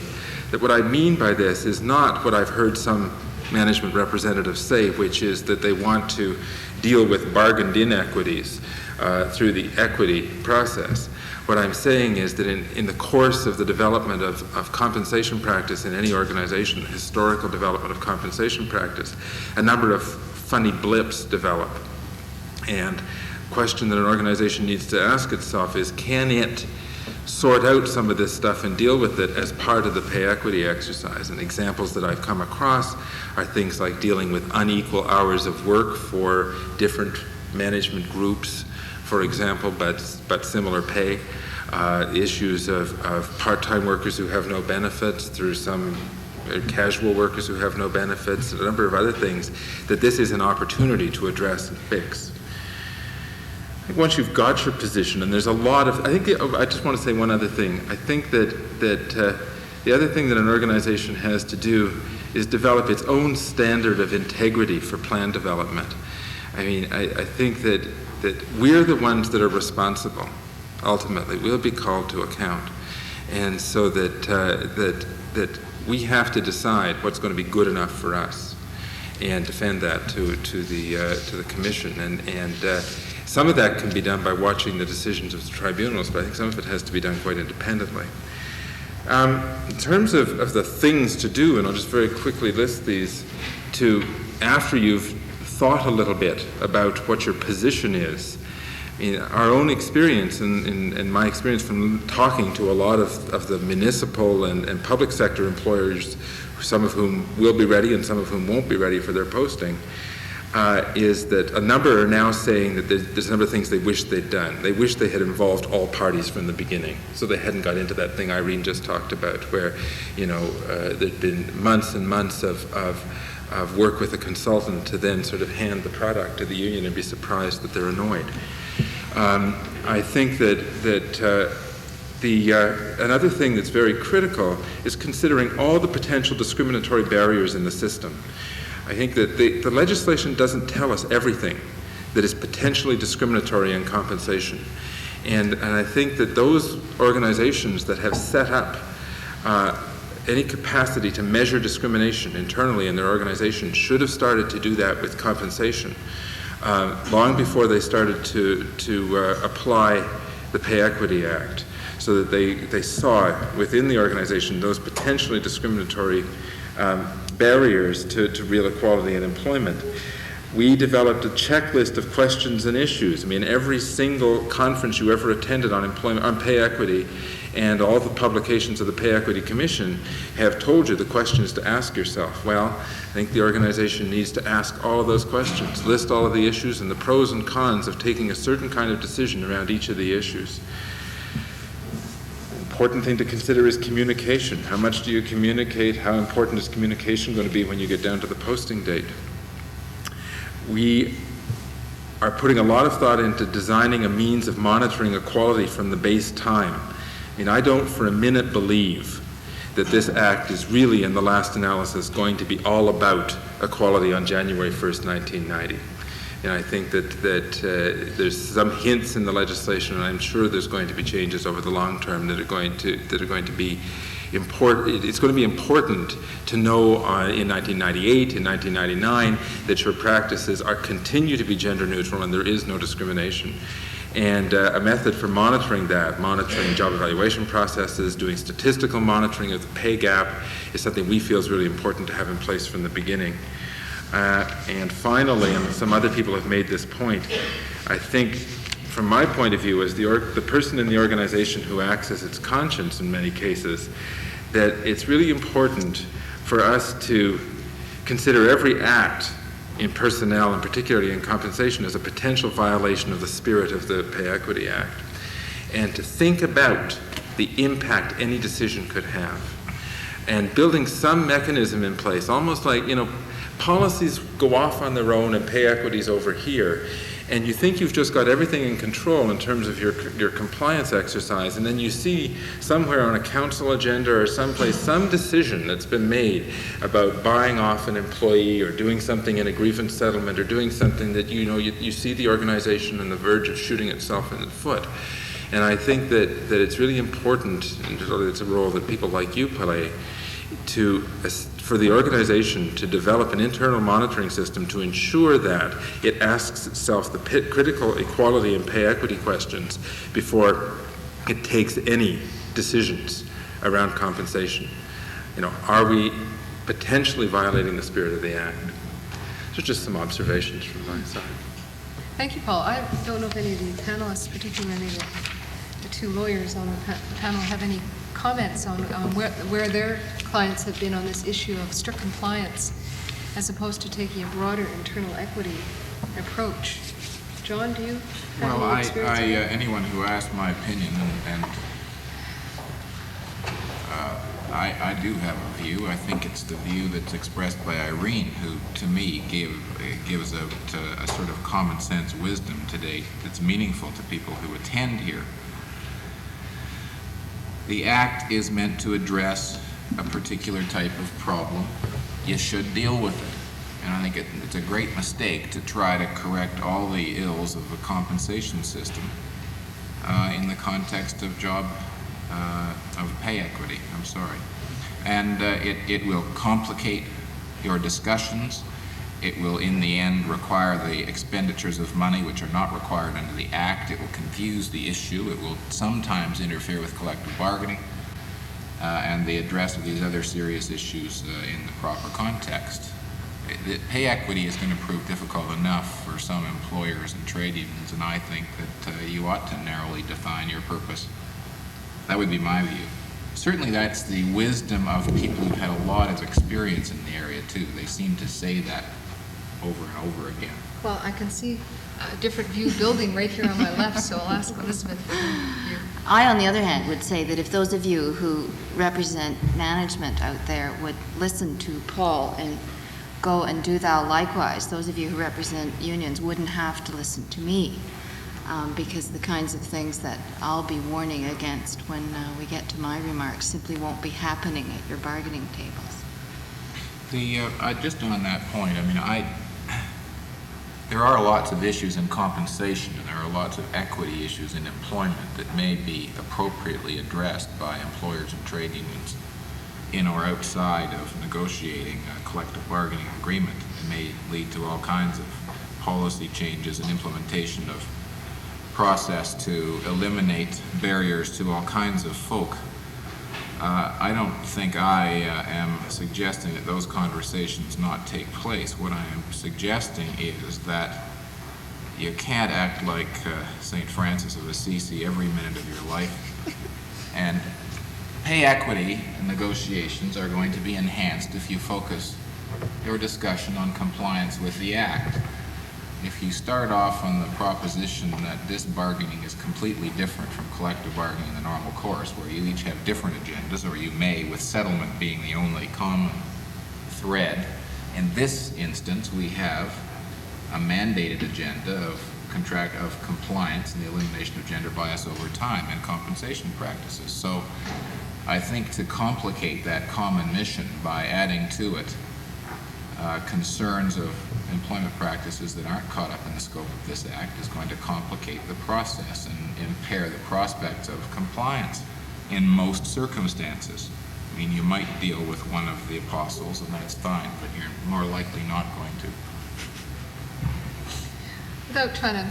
that what I mean by this is not what I've heard some management representatives say, which is that they want to deal with bargained inequities through the equity process. What I'm saying is that in the course of the development of compensation practice in any organization, the historical development of compensation practice, a number of funny blips develop. And the question that an organization needs to ask itself is, can it sort out some of this stuff and deal with it as part of the pay equity exercise? And examples that I've come across are things like dealing with unequal hours of work for different management groups, for example, but similar pay. Issues of part-time workers who have no benefits through some casual workers who have no benefits, and a number of other things that this is an opportunity to address and fix. I think once you've got your position, and there's a lot of, I just want to say one other thing. I think that the other thing that an organization has to do is develop its own standard of integrity for plan development. I mean, I think that we're the ones that are responsible. Ultimately, we'll be called to account, and so that we have to decide what's going to be good enough for us, and defend that to the commission. And some of that can be done by watching the decisions of the tribunals, but I think some of it has to be done quite independently. In terms of the things to do, and I'll just very quickly list these, after you've thought a little bit about what your position is. I mean, our own experience, and my experience from talking to a lot of the municipal and public sector employers, some of whom will be ready and some of whom won't be ready for their posting, is that a number are now saying that there's a number of things they wish they'd done. They wish they had involved all parties from the beginning, so they hadn't got into that thing Irene just talked about, where, you know, there'd been months and months of work with a consultant to then sort of hand the product to the union and be surprised that they're annoyed. I think that Another thing that's very critical is considering all the potential discriminatory barriers in the system. I think that the legislation doesn't tell us everything that is potentially discriminatory in compensation. And I think that those organizations that have set up any capacity to measure discrimination internally in their organization should have started to do that with compensation long before they started to apply the Pay Equity Act, so that they saw within the organization those potentially discriminatory barriers to real equality in employment. We developed a checklist of questions and issues. I mean, every single conference you ever attended on pay equity, and all the publications of the Pay Equity Commission have told you the questions to ask yourself. Well, I think the organization needs to ask all of those questions, list all of the issues and the pros and cons of taking a certain kind of decision around each of the issues. Important thing to consider is communication. How much do you communicate? How important is communication going to be when you get down to the posting date? We are putting a lot of thought into designing a means of monitoring equality from the base time. I mean, I don't for a minute believe that this act is really, in the last analysis, going to be all about equality on January 1st, 1990. And I think that there's some hints in the legislation, and I'm sure there's going to be changes over the long term that are going to be important. It's going to be important to know in 1998, in 1999, that your practices continue to be gender neutral and there is no discrimination. And a method for monitoring that, monitoring job evaluation processes, doing statistical monitoring of the pay gap, is something we feel is really important to have in place from the beginning. And finally, and some other people have made this point, I think from my point of view as the person in the organization who acts as its conscience in many cases, that it's really important for us to consider every act in personnel, and particularly in compensation, as a potential violation of the spirit of the Pay Equity Act, and to think about the impact any decision could have, and building some mechanism in place, almost like, policies go off on their own and pay equity's over here, and you think you've just got everything in control in terms of your compliance exercise, and then you see somewhere on a council agenda or someplace some decision that's been made about buying off an employee or doing something in a grievance settlement or doing something that you see the organization on the verge of shooting itself in the foot. And I think that it's really important, and it's a role that people like you play, for the organization to develop an internal monitoring system to ensure that it asks itself the critical equality and pay equity questions before it takes any decisions around compensation. Are we potentially violating the spirit of the Act? So just some observations from my side. Thank you, Paul. I don't know if any of the panelists, particularly the two lawyers on the panel, have any comments on where their clients have been on this issue of strict compliance as opposed to taking a broader internal equity approach. John, do you have any experience? Anyone who asked my opinion, and I do have a view. I think it's the view that's expressed by Irene, who, to me, gives a sort of common sense wisdom today that's meaningful to people who attend here. The Act is meant to address a particular type of problem. You should deal with it. And I think it's a great mistake to try to correct all the ills of a compensation system in the context of pay equity. I'm sorry. And it will complicate your discussions. It will, in the end, require the expenditures of money which are not required under the Act. It will confuse the issue. It will sometimes interfere with collective bargaining and the address of these other serious issues in the proper context. Pay equity is going to prove difficult enough for some employers and trade unions, and I think that you ought to narrowly define your purpose. That would be my view. Certainly that's the wisdom of people who've had a lot of experience in the area, too. They seem to say that over and over again. Well, I can see a different view building right here on my left, so I'll ask Elizabeth. I, on the other hand, would say that if those of you who represent management out there would listen to Paul and go and do thou likewise, those of you who represent unions wouldn't have to listen to me. because the kinds of things that I'll be warning against when we get to my remarks simply won't be happening at your bargaining tables. Just on that point, I mean, there are lots of issues in compensation, and there are lots of equity issues in employment that may be appropriately addressed by employers and trade unions in or outside of negotiating a collective bargaining agreement. It may lead to all kinds of policy changes and implementation of process to eliminate barriers to all kinds of folk. I don't think I am suggesting that those conversations not take place. What I am suggesting is that you can't act like St. Francis of Assisi every minute of your life. And pay equity negotiations are going to be enhanced if you focus your discussion on compliance with the Act. If you start off on the proposition that this bargaining is completely different from collective bargaining in the normal course, where you each have different agendas, or you may, with settlement being the only common thread, in this instance we have a mandated agenda of compliance and the elimination of gender bias over time and compensation practices. So I think to complicate that common mission by adding to it concerns of employment practices that aren't caught up in the scope of this Act is going to complicate the process and impair the prospects of compliance in most circumstances. I mean, you might deal with one of the apostles, and that's fine, but you're more likely not going to. Without trying to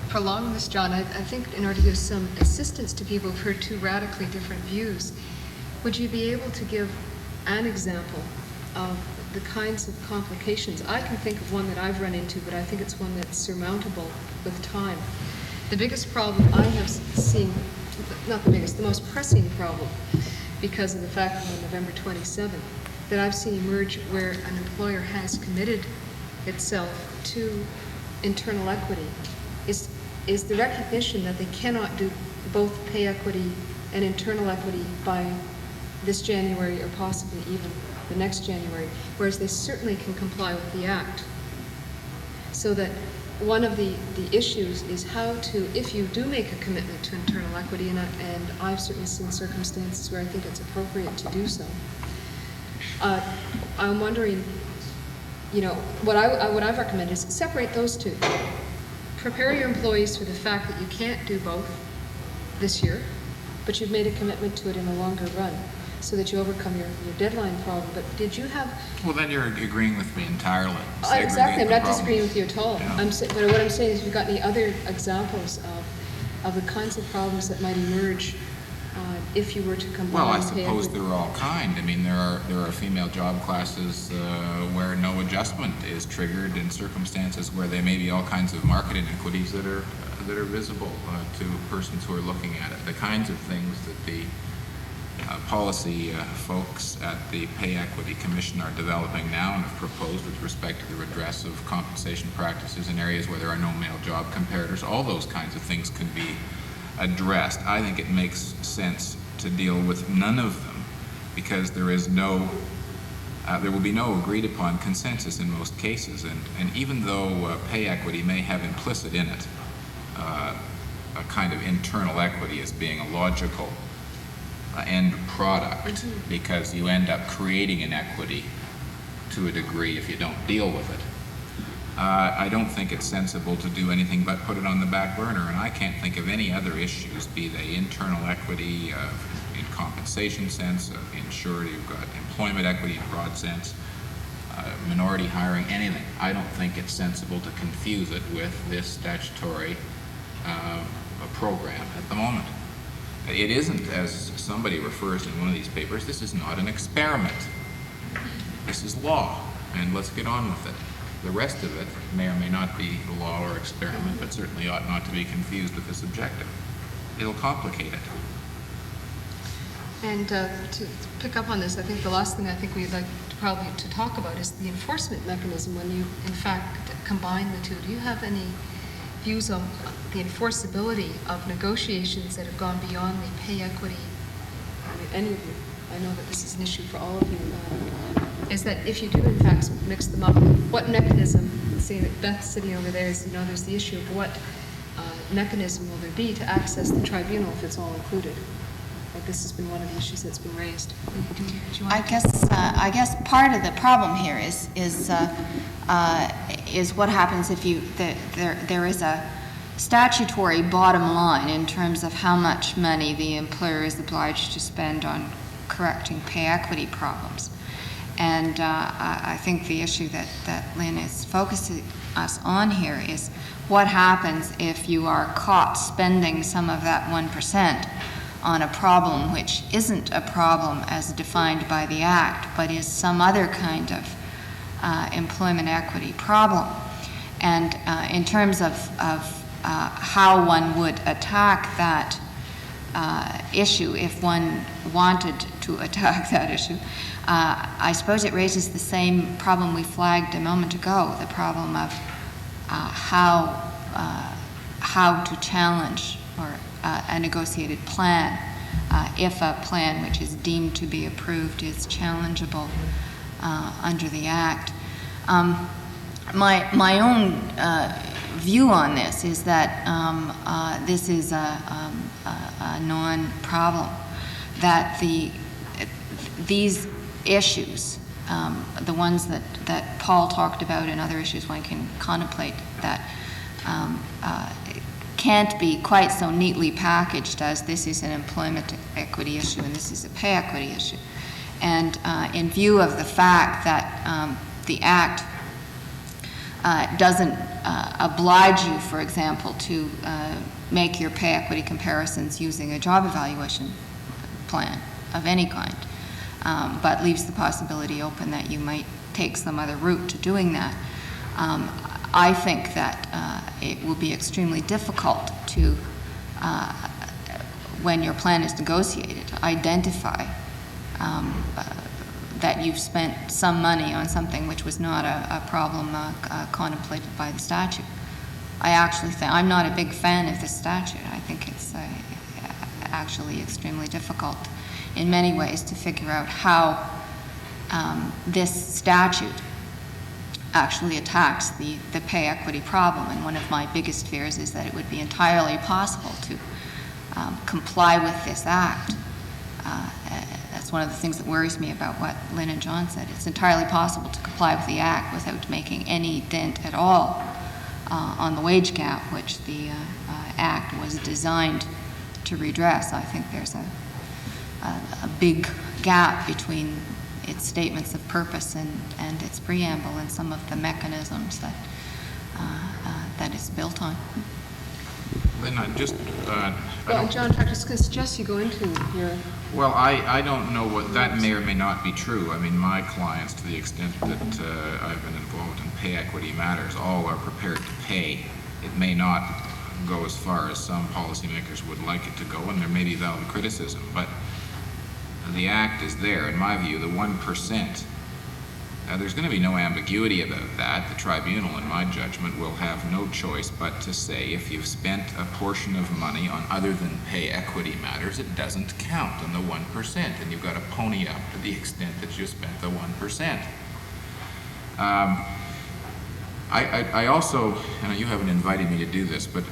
prolong this, John, I think in order to give some assistance to people who've heard two radically different views, would you be able to give an example of the kinds of complications? I can think of one that I've run into, but I think it's one that's surmountable with time. The biggest problem I have seen, not the biggest, the most pressing problem, because of the fact that on November 27th, that I've seen emerge where an employer has committed itself to internal equity is the recognition that they cannot do both pay equity and internal equity by this January or possibly even the next January, whereas they certainly can comply with the Act. So that one of the issues is how to, if you do make a commitment to internal equity, and I've certainly seen circumstances where I think it's appropriate to do so, I'm wondering, you know, what I've recommended is separate those two. Prepare your employees for the fact that you can't do both this year, but you've made a commitment to it in the longer run, so that you overcome your deadline problem. But did you have... Well, then you're agreeing with me entirely. Exactly, I'm the not disagreeing with you at all. Yeah. But what I'm saying is, have you got any other examples of the kinds of problems that might emerge if you were to combine? Well, I suppose there are all kind. I mean, there are female job classes where no adjustment is triggered in circumstances where there may be all kinds of market inequities that are visible to persons who are looking at it. The kinds of things that the policy folks at the Pay Equity Commission are developing now and have proposed with respect to the redress of compensation practices in areas where there are no male job comparators, all those kinds of things can be addressed. I think it makes sense to deal with none of them because there will be no agreed upon consensus in most cases, and even though pay equity may have implicit in it a kind of internal equity as being a logical end product, because you end up creating inequity to a degree if you don't deal with it. I don't think it's sensible to do anything but put it on the back burner, and I can't think of any other issues, be they internal equity in compensation sense, in surety, you've got employment equity in broad sense, minority hiring, anything. I don't think it's sensible to confuse it with this statutory program at the moment. It isn't, as somebody refers in one of these papers, this is not an experiment. This is law, and let's get on with it. The rest of it may or may not be law or experiment, but certainly ought not to be confused with this objective. It'll complicate it. And to pick up on this, I think the last thing I think we'd like to talk about is the enforcement mechanism when you, in fact, combine the two. Do you have any views on the enforceability of negotiations that have gone beyond the pay equity? I mean, any of you, I know that this is an issue for all of you, is that if you do in fact mix them up, what mechanism, say that Beth sitting over there is, you know, there's the issue of what mechanism will there be to access the tribunal if it's all included? Like, this has been one of the issues that's been raised. Do you want I guess part of the problem here is what happens if there is a statutory bottom line in terms of how much money the employer is obliged to spend on correcting pay equity problems. And I think the issue that Lynn is focusing us on here is what happens if you are caught spending some of that 1% on a problem which isn't a problem as defined by the Act, but is some other kind of employment equity problem. And in terms of how one would attack that issue, if one wanted to attack that issue, I suppose it raises the same problem we flagged a moment ago, the problem of how to challenge or a negotiated plan if a plan which is deemed to be approved is challengeable under the Act. My own view on this is that this is a non-problem, that these issues, the ones that Paul talked about and other issues one can contemplate, that can't be quite so neatly packaged as this is an employment equity issue and this is a pay equity issue. And in view of the fact that the Act doesn't oblige you, for example, to make your pay equity comparisons using a job evaluation plan of any kind, but leaves the possibility open that you might take some other route to doing that. I think that it will be extremely difficult to, when your plan is negotiated, identify that you've spent some money on something which was not a problem contemplated by the statute. I actually think, I'm not a big fan of this statute. I think it's actually extremely difficult in many ways to figure out how this statute actually attacks the pay equity problem. And one of my biggest fears is that it would be entirely possible to comply with this Act. That's one of the things that worries me about what Lynn and John said. It's entirely possible to comply with the Act without making any dent at all on the wage gap, which the Act was designed to redress. I think there's a big gap between its statements of purpose and its preamble and some of the mechanisms that it's built on. Lynn, I just, Well, John, I was going to suggest you go into your... well, I don't know what, that may or may not be true. I mean, my clients, to the extent that I've been involved in pay equity matters, all are prepared to pay. It may not go as far as some policymakers would like it to go, and there may be valid criticism, but the Act is there. In my view, the 1%, there's going to be no ambiguity about that. The tribunal, in my judgment, will have no choice but to say if you've spent a portion of money on other than pay equity matters, it doesn't count on the 1%, and you've got to pony up to the extent that you spent the 1%. I also, and you haven't invited me to do this, but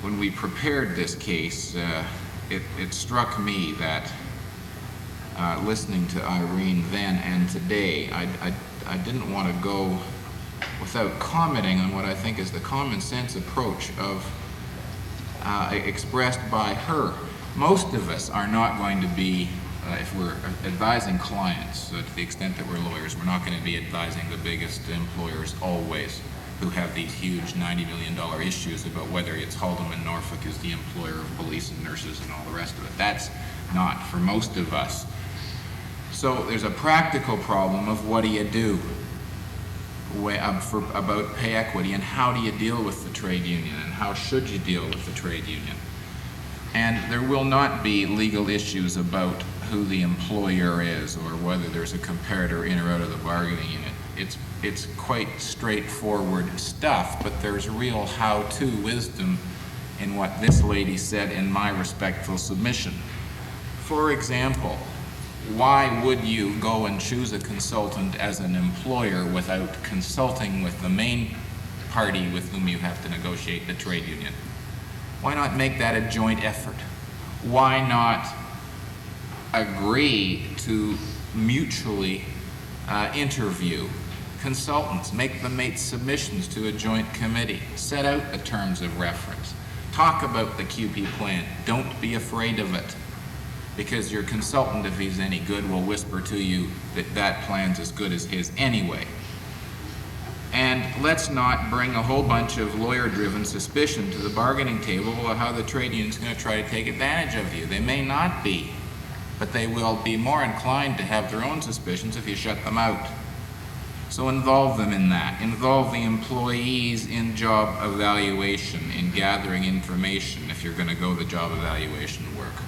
when we prepared this case, it struck me that listening to Irene then and today, I didn't want to go without commenting on what I think is the common sense approach of expressed by her. Most of us are not going to be, if we're advising clients, to the extent that we're lawyers, we're not going to be advising the biggest employers always, who have these huge $90 million issues about whether it's Haldeman and Norfolk is the employer of police and nurses and all the rest of it. That's not for most of us. So there's a practical problem of what do you do about pay equity, and how do you deal with the trade union, and how should you deal with the trade union? And there will not be legal issues about who the employer is or whether there's a comparator in or out of the bargaining unit. It's quite straightforward stuff, but there's real how-to wisdom in what this lady said in my respectful submission. For example, why would you go and choose a consultant as an employer without consulting with the main party with whom you have to negotiate, the trade union? Why not make that a joint effort? Why not agree to mutually interview consultants, make them make submissions to a joint committee, set out the terms of reference, talk about the QP plan, don't be afraid of it, because your consultant, if he's any good, will whisper to you that that plan's as good as his anyway. And let's not bring a whole bunch of lawyer-driven suspicion to the bargaining table about how the trade union's going to try to take advantage of you. They may not be, but they will be more inclined to have their own suspicions if you shut them out. So involve them in that. Involve the employees in job evaluation, in gathering information if you're going to go the job evaluation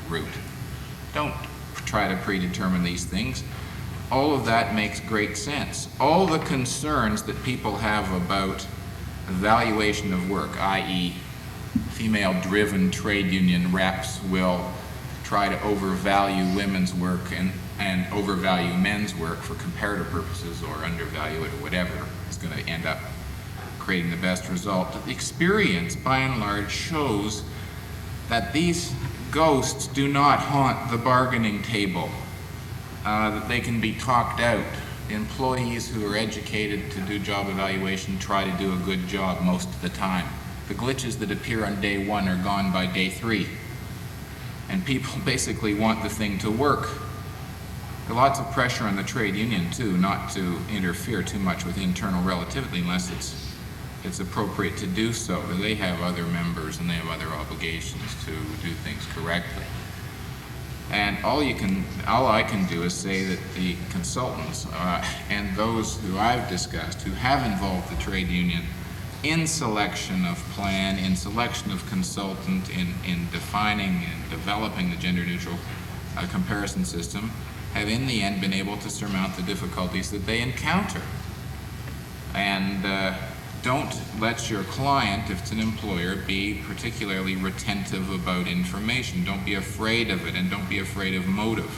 route. Don't try to predetermine these things. All of that makes great sense. All the concerns that people have about evaluation of work, i.e. female-driven trade union reps will try to overvalue women's work and overvalue men's work for comparative purposes, or undervalue it, or whatever is going to end up creating the best result. The experience, by and large, shows that these ghosts do not haunt the bargaining table, that they can be talked out. The employees who are educated to do job evaluation try to do a good job most of the time. The glitches that appear on day 1 are gone by day 3. And people basically want the thing to work. There's lots of pressure on the trade union, too, not to interfere too much with internal relativity unless it's appropriate to do so. They have other members and they have other obligations to do things correctly. And all I can do is say that the consultants and those who I've discussed who have involved the trade union in selection of plan, in selection of consultant, in defining and developing the gender-neutral comparison system, have in the end been able to surmount the difficulties that they encounter. And don't let your client, if it's an employer, be particularly retentive about information. Don't be afraid of it, and don't be afraid of motive,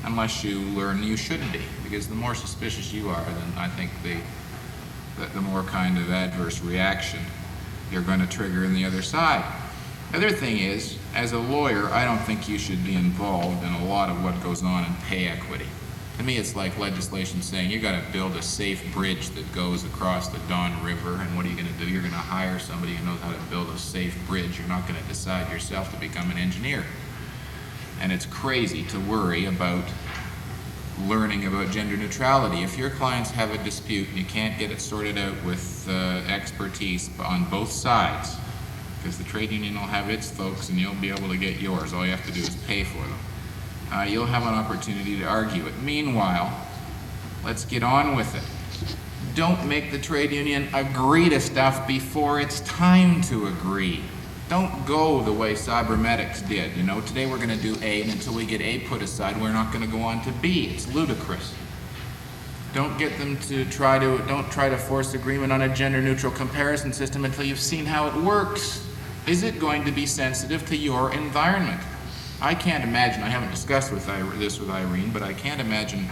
unless you learn you shouldn't be, because the more suspicious you are, then I think the more kind of adverse reaction you're going to trigger in the other side. The other thing is, as a lawyer, I don't think you should be involved in a lot of what goes on in pay equity. To me, it's like legislation saying you got to build a safe bridge that goes across the Don River, and what are you going to do? You're going to hire somebody who knows how to build a safe bridge. You're not going to decide yourself to become an engineer. And it's crazy to worry about learning about gender neutrality. If your clients have a dispute and you can't get it sorted out with expertise on both sides, because the trade union will have its folks and you'll be able to get yours. All you have to do is pay for them. You'll have an opportunity to argue it. Meanwhile, let's get on with it. Don't make the trade union agree to stuff before it's time to agree. Don't go the way cybernetics did. You know, today we're going to do A, and until we get A put aside, we're not going to go on to B. It's ludicrous. Don't get them to don't try to force agreement on a gender-neutral comparison system until you've seen how it works. Is it going to be sensitive to your environment? I can't imagine, I haven't discussed this with Irene, but I can't imagine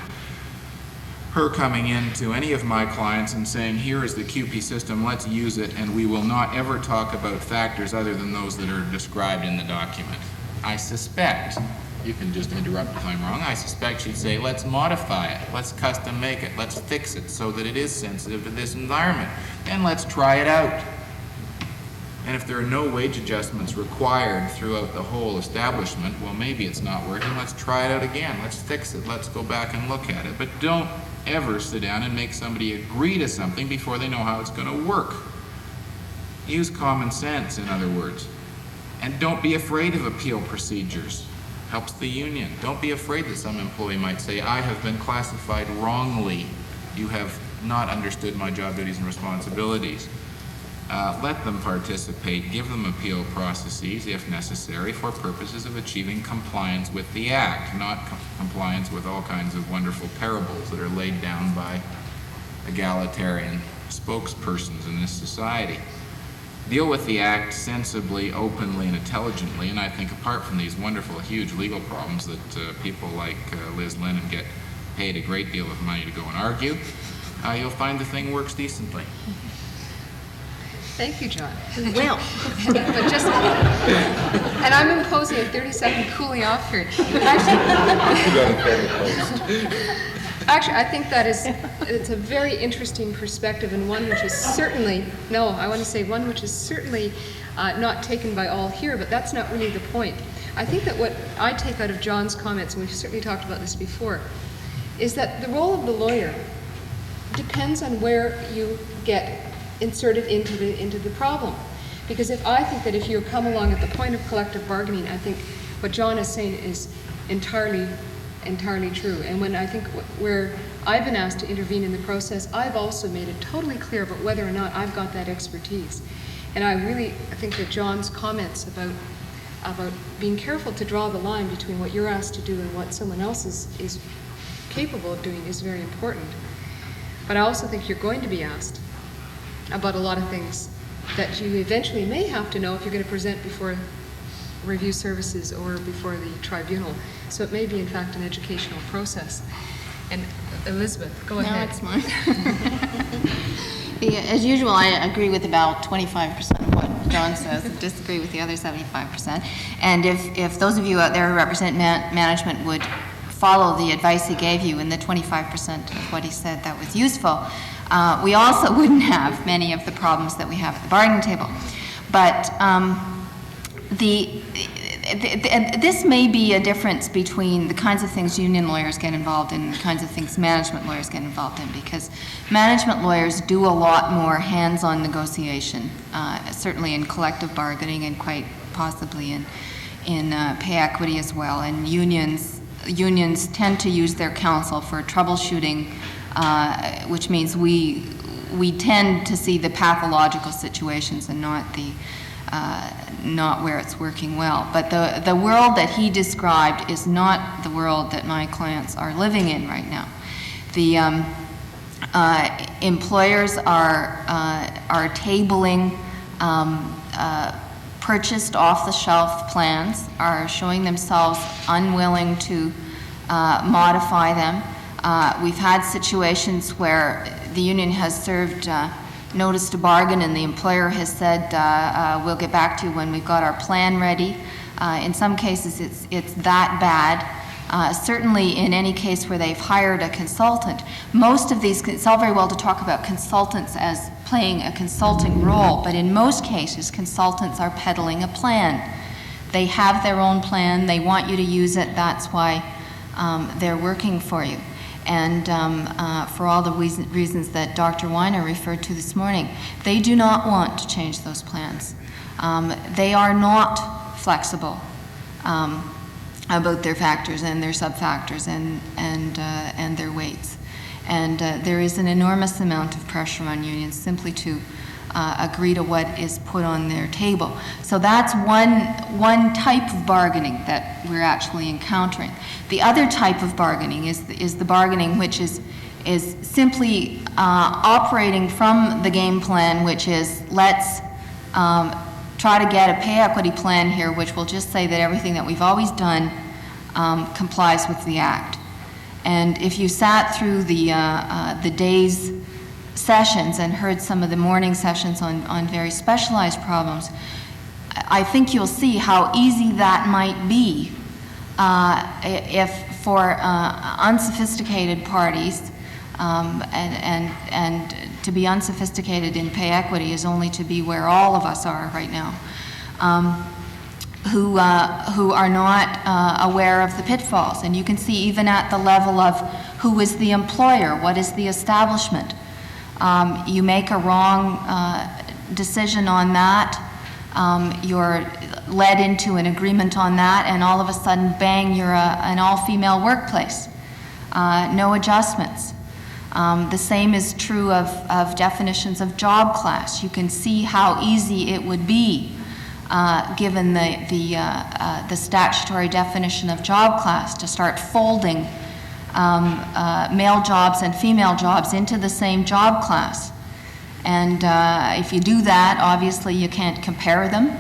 her coming in to any of my clients and saying, here is the QP system, let's use it, and we will not ever talk about factors other than those that are described in the document. I suspect, you can just interrupt if I'm wrong, I suspect she'd say, let's modify it, let's custom make it, let's fix it so that it is sensitive to this environment, and let's try it out. And if there are no wage adjustments required throughout the whole establishment, well, maybe it's not working. Let's try it out again. Let's fix it. Let's go back and look at it. But don't ever sit down and make somebody agree to something before they know how it's going to work. Use common sense, in other words. And don't be afraid of appeal procedures. Helps the union. Don't be afraid that some employee might say, I have been classified wrongly. You have not understood my job duties and responsibilities. Let them participate, give them appeal processes, if necessary, for purposes of achieving compliance with the Act, not compliance with all kinds of wonderful parables that are laid down by egalitarian spokespersons in this society. Deal with the Act sensibly, openly, and intelligently, and I think apart from these wonderful, huge legal problems that people like Liz Lennon get paid a great deal of money to go and argue, you'll find the thing works decently. Thank you, John. Well, But just, and I'm imposing a 30-second cooling off period. Actually, I think it's a very interesting perspective, and one which is certainly, one which is certainly not taken by all here, but that's not really the point. I think that what I take out of John's comments, and we've certainly talked about this before, is that the role of the lawyer depends on where you get inserted into the problem. Because if you come along at the point of collective bargaining, I think what John is saying is entirely true. And when I think where I've been asked to intervene in the process, I've also made it totally clear about whether or not I've got that expertise. And I think that John's comments about being careful to draw the line between what you're asked to do and what someone else is capable of doing is very important. But I also think you're going to be asked about a lot of things that you eventually may have to know if you're going to present before review services or before the tribunal. So it may be, in fact, an educational process. And Elizabeth, go ahead. now it's mine. As usual, I agree with about 25% of what John says, and disagree with the other 75%. And if those of you out there who represent management would follow the advice he gave you in the 25% of what he said that was useful, we also wouldn't have many of the problems that we have at the bargaining table. But this may be a difference between the kinds of things union lawyers get involved in and the kinds of things management lawyers get involved in, because management lawyers do a lot more hands-on negotiation, certainly in collective bargaining and quite possibly in pay equity as well. And unions tend to use their counsel for troubleshooting, which means we tend to see the pathological situations and not where it's working well. But the world that he described is not the world that my clients are living in right now. The employers are tabling purchased off-the-shelf plans, are showing themselves unwilling to modify them. We've had situations where the union has served notice to bargain and the employer has said, we'll get back to you when we've got our plan ready. In some cases, it's that bad. Certainly in any case where they've hired a consultant. Most of these, it's all very well to talk about consultants as playing a consulting role, but in most cases, consultants are peddling a plan. They have their own plan, they want you to use it, that's why they're working for you. And for all the reasons that Dr. Weiner referred to this morning, they do not want to change those plans. They are not flexible about their factors and their sub-factors and their weights. And there is an enormous amount of pressure on unions simply to agree to what is put on their table. So that's one type of bargaining that we're actually encountering. The other type of bargaining is the bargaining which is simply operating from the game plan, which is let's try to get a pay equity plan here, which will just say that everything that we've always done complies with the Act. And if you sat through the day's sessions and heard some of the morning sessions on very specialized problems, I think you'll see how easy that might be if for unsophisticated parties, and to be unsophisticated in pay equity is only to be where all of us are right now, who are not aware of the pitfalls. And you can see even at the level of who is the employer, what is the establishment. You make a wrong decision on that, you're led into an agreement on that, and all of a sudden, bang, you're an all-female workplace. No adjustments. The same is true of definitions of job class. You can see how easy it would be, given the statutory definition of job class, to start folding male jobs and female jobs into the same job class. And if you do that, obviously you can't compare them.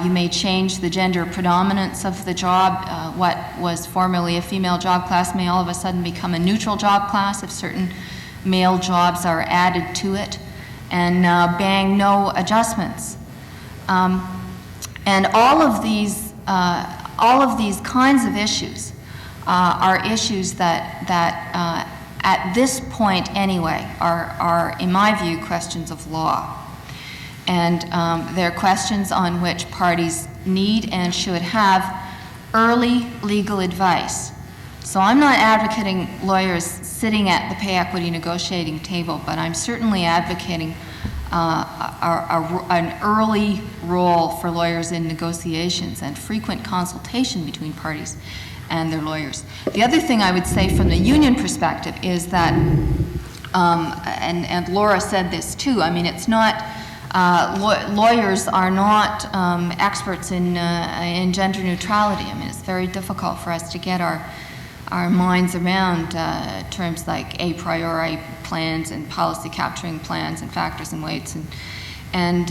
You may change the gender predominance of the job. What was formerly a female job class may all of a sudden become a neutral job class if certain male jobs are added to it. and bang no adjustments. And all of these kinds of issues are issues that at this point anyway, are, in my view, questions of law. And they're questions on which parties need and should have early legal advice. So I'm not advocating lawyers sitting at the pay equity negotiating table, but I'm certainly advocating an early role for lawyers in negotiations and frequent consultation between parties and their lawyers. The other thing I would say from the union perspective is that, and Laura said this too, I mean, it's not, lawyers are not experts in gender neutrality. I mean, it's very difficult for us to get our minds around terms like a priori plans and policy capturing plans and factors and weights, and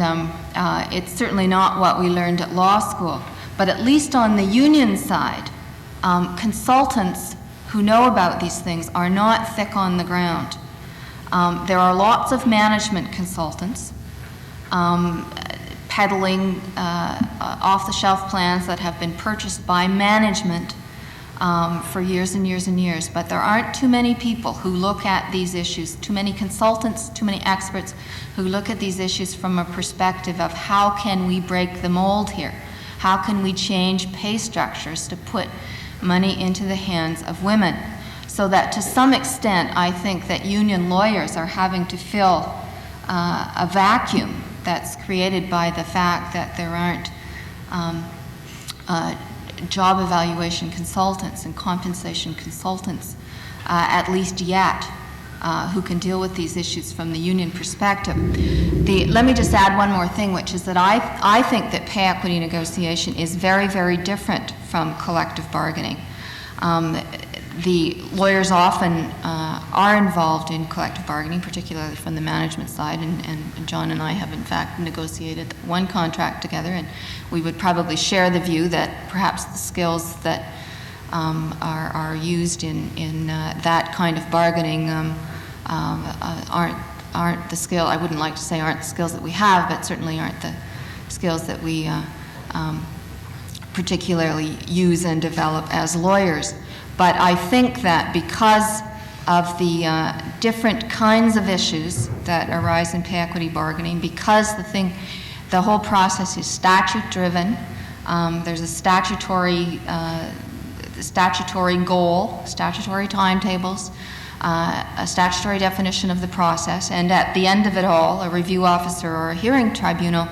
it's certainly not what we learned at law school. But at least on the union side, consultants who know about these things are not thick on the ground. There are lots of management consultants peddling off-the-shelf plans that have been purchased by management for years and years and years, but there aren't too many people who look at these issues, too many consultants, too many experts who look at these issues from a perspective of how can we break the mold here? How can we change pay structures to put money into the hands of women? So that to some extent, I think that union lawyers are having to fill a vacuum that's created by the fact that there aren't job evaluation consultants and compensation consultants, at least yet, who can deal with these issues from the union perspective. Let me just add one more thing, which is that I think that pay equity negotiation is very, very different from collective bargaining. The lawyers often are involved in collective bargaining, particularly from the management side, and John and I have in fact negotiated one contract together, and we would probably share the view that perhaps the skills that are used in that kind of bargaining aren't the skill, I wouldn't like to say aren't the skills that we have, but certainly aren't the skills that we particularly use and develop as lawyers. But I think that because of the different kinds of issues that arise in pay equity bargaining, because the whole process is statute-driven, there's a statutory goal, statutory timetables, a statutory definition of the process, and at the end of it all, a review officer or a hearing tribunal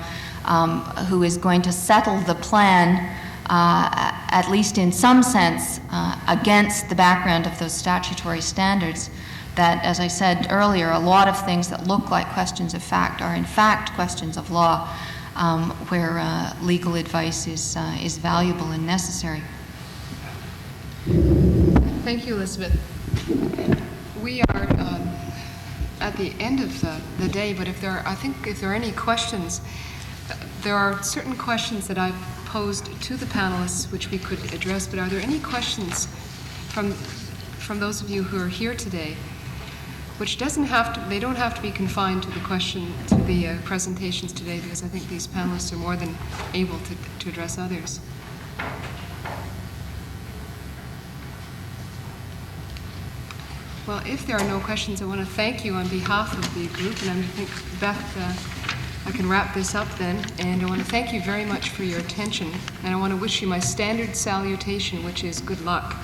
who is going to settle the plan, at least in some sense, against the background of those statutory standards, that, as I said earlier, a lot of things that look like questions of fact are in fact questions of law, where legal advice is valuable and necessary. Thank you, Elizabeth. We are at the end of the day, but if there are any questions, there are certain questions that I've posed to the panelists which we could address, but are there any questions from those of you who are here today, which don't have to be confined to the presentations today, because I think these panelists are more than able to address others. Well, if there are no questions, I want to thank you on behalf of the group, and I think, Beth, I can wrap this up then, and I want to thank you very much for your attention, and I want to wish you my standard salutation, which is good luck.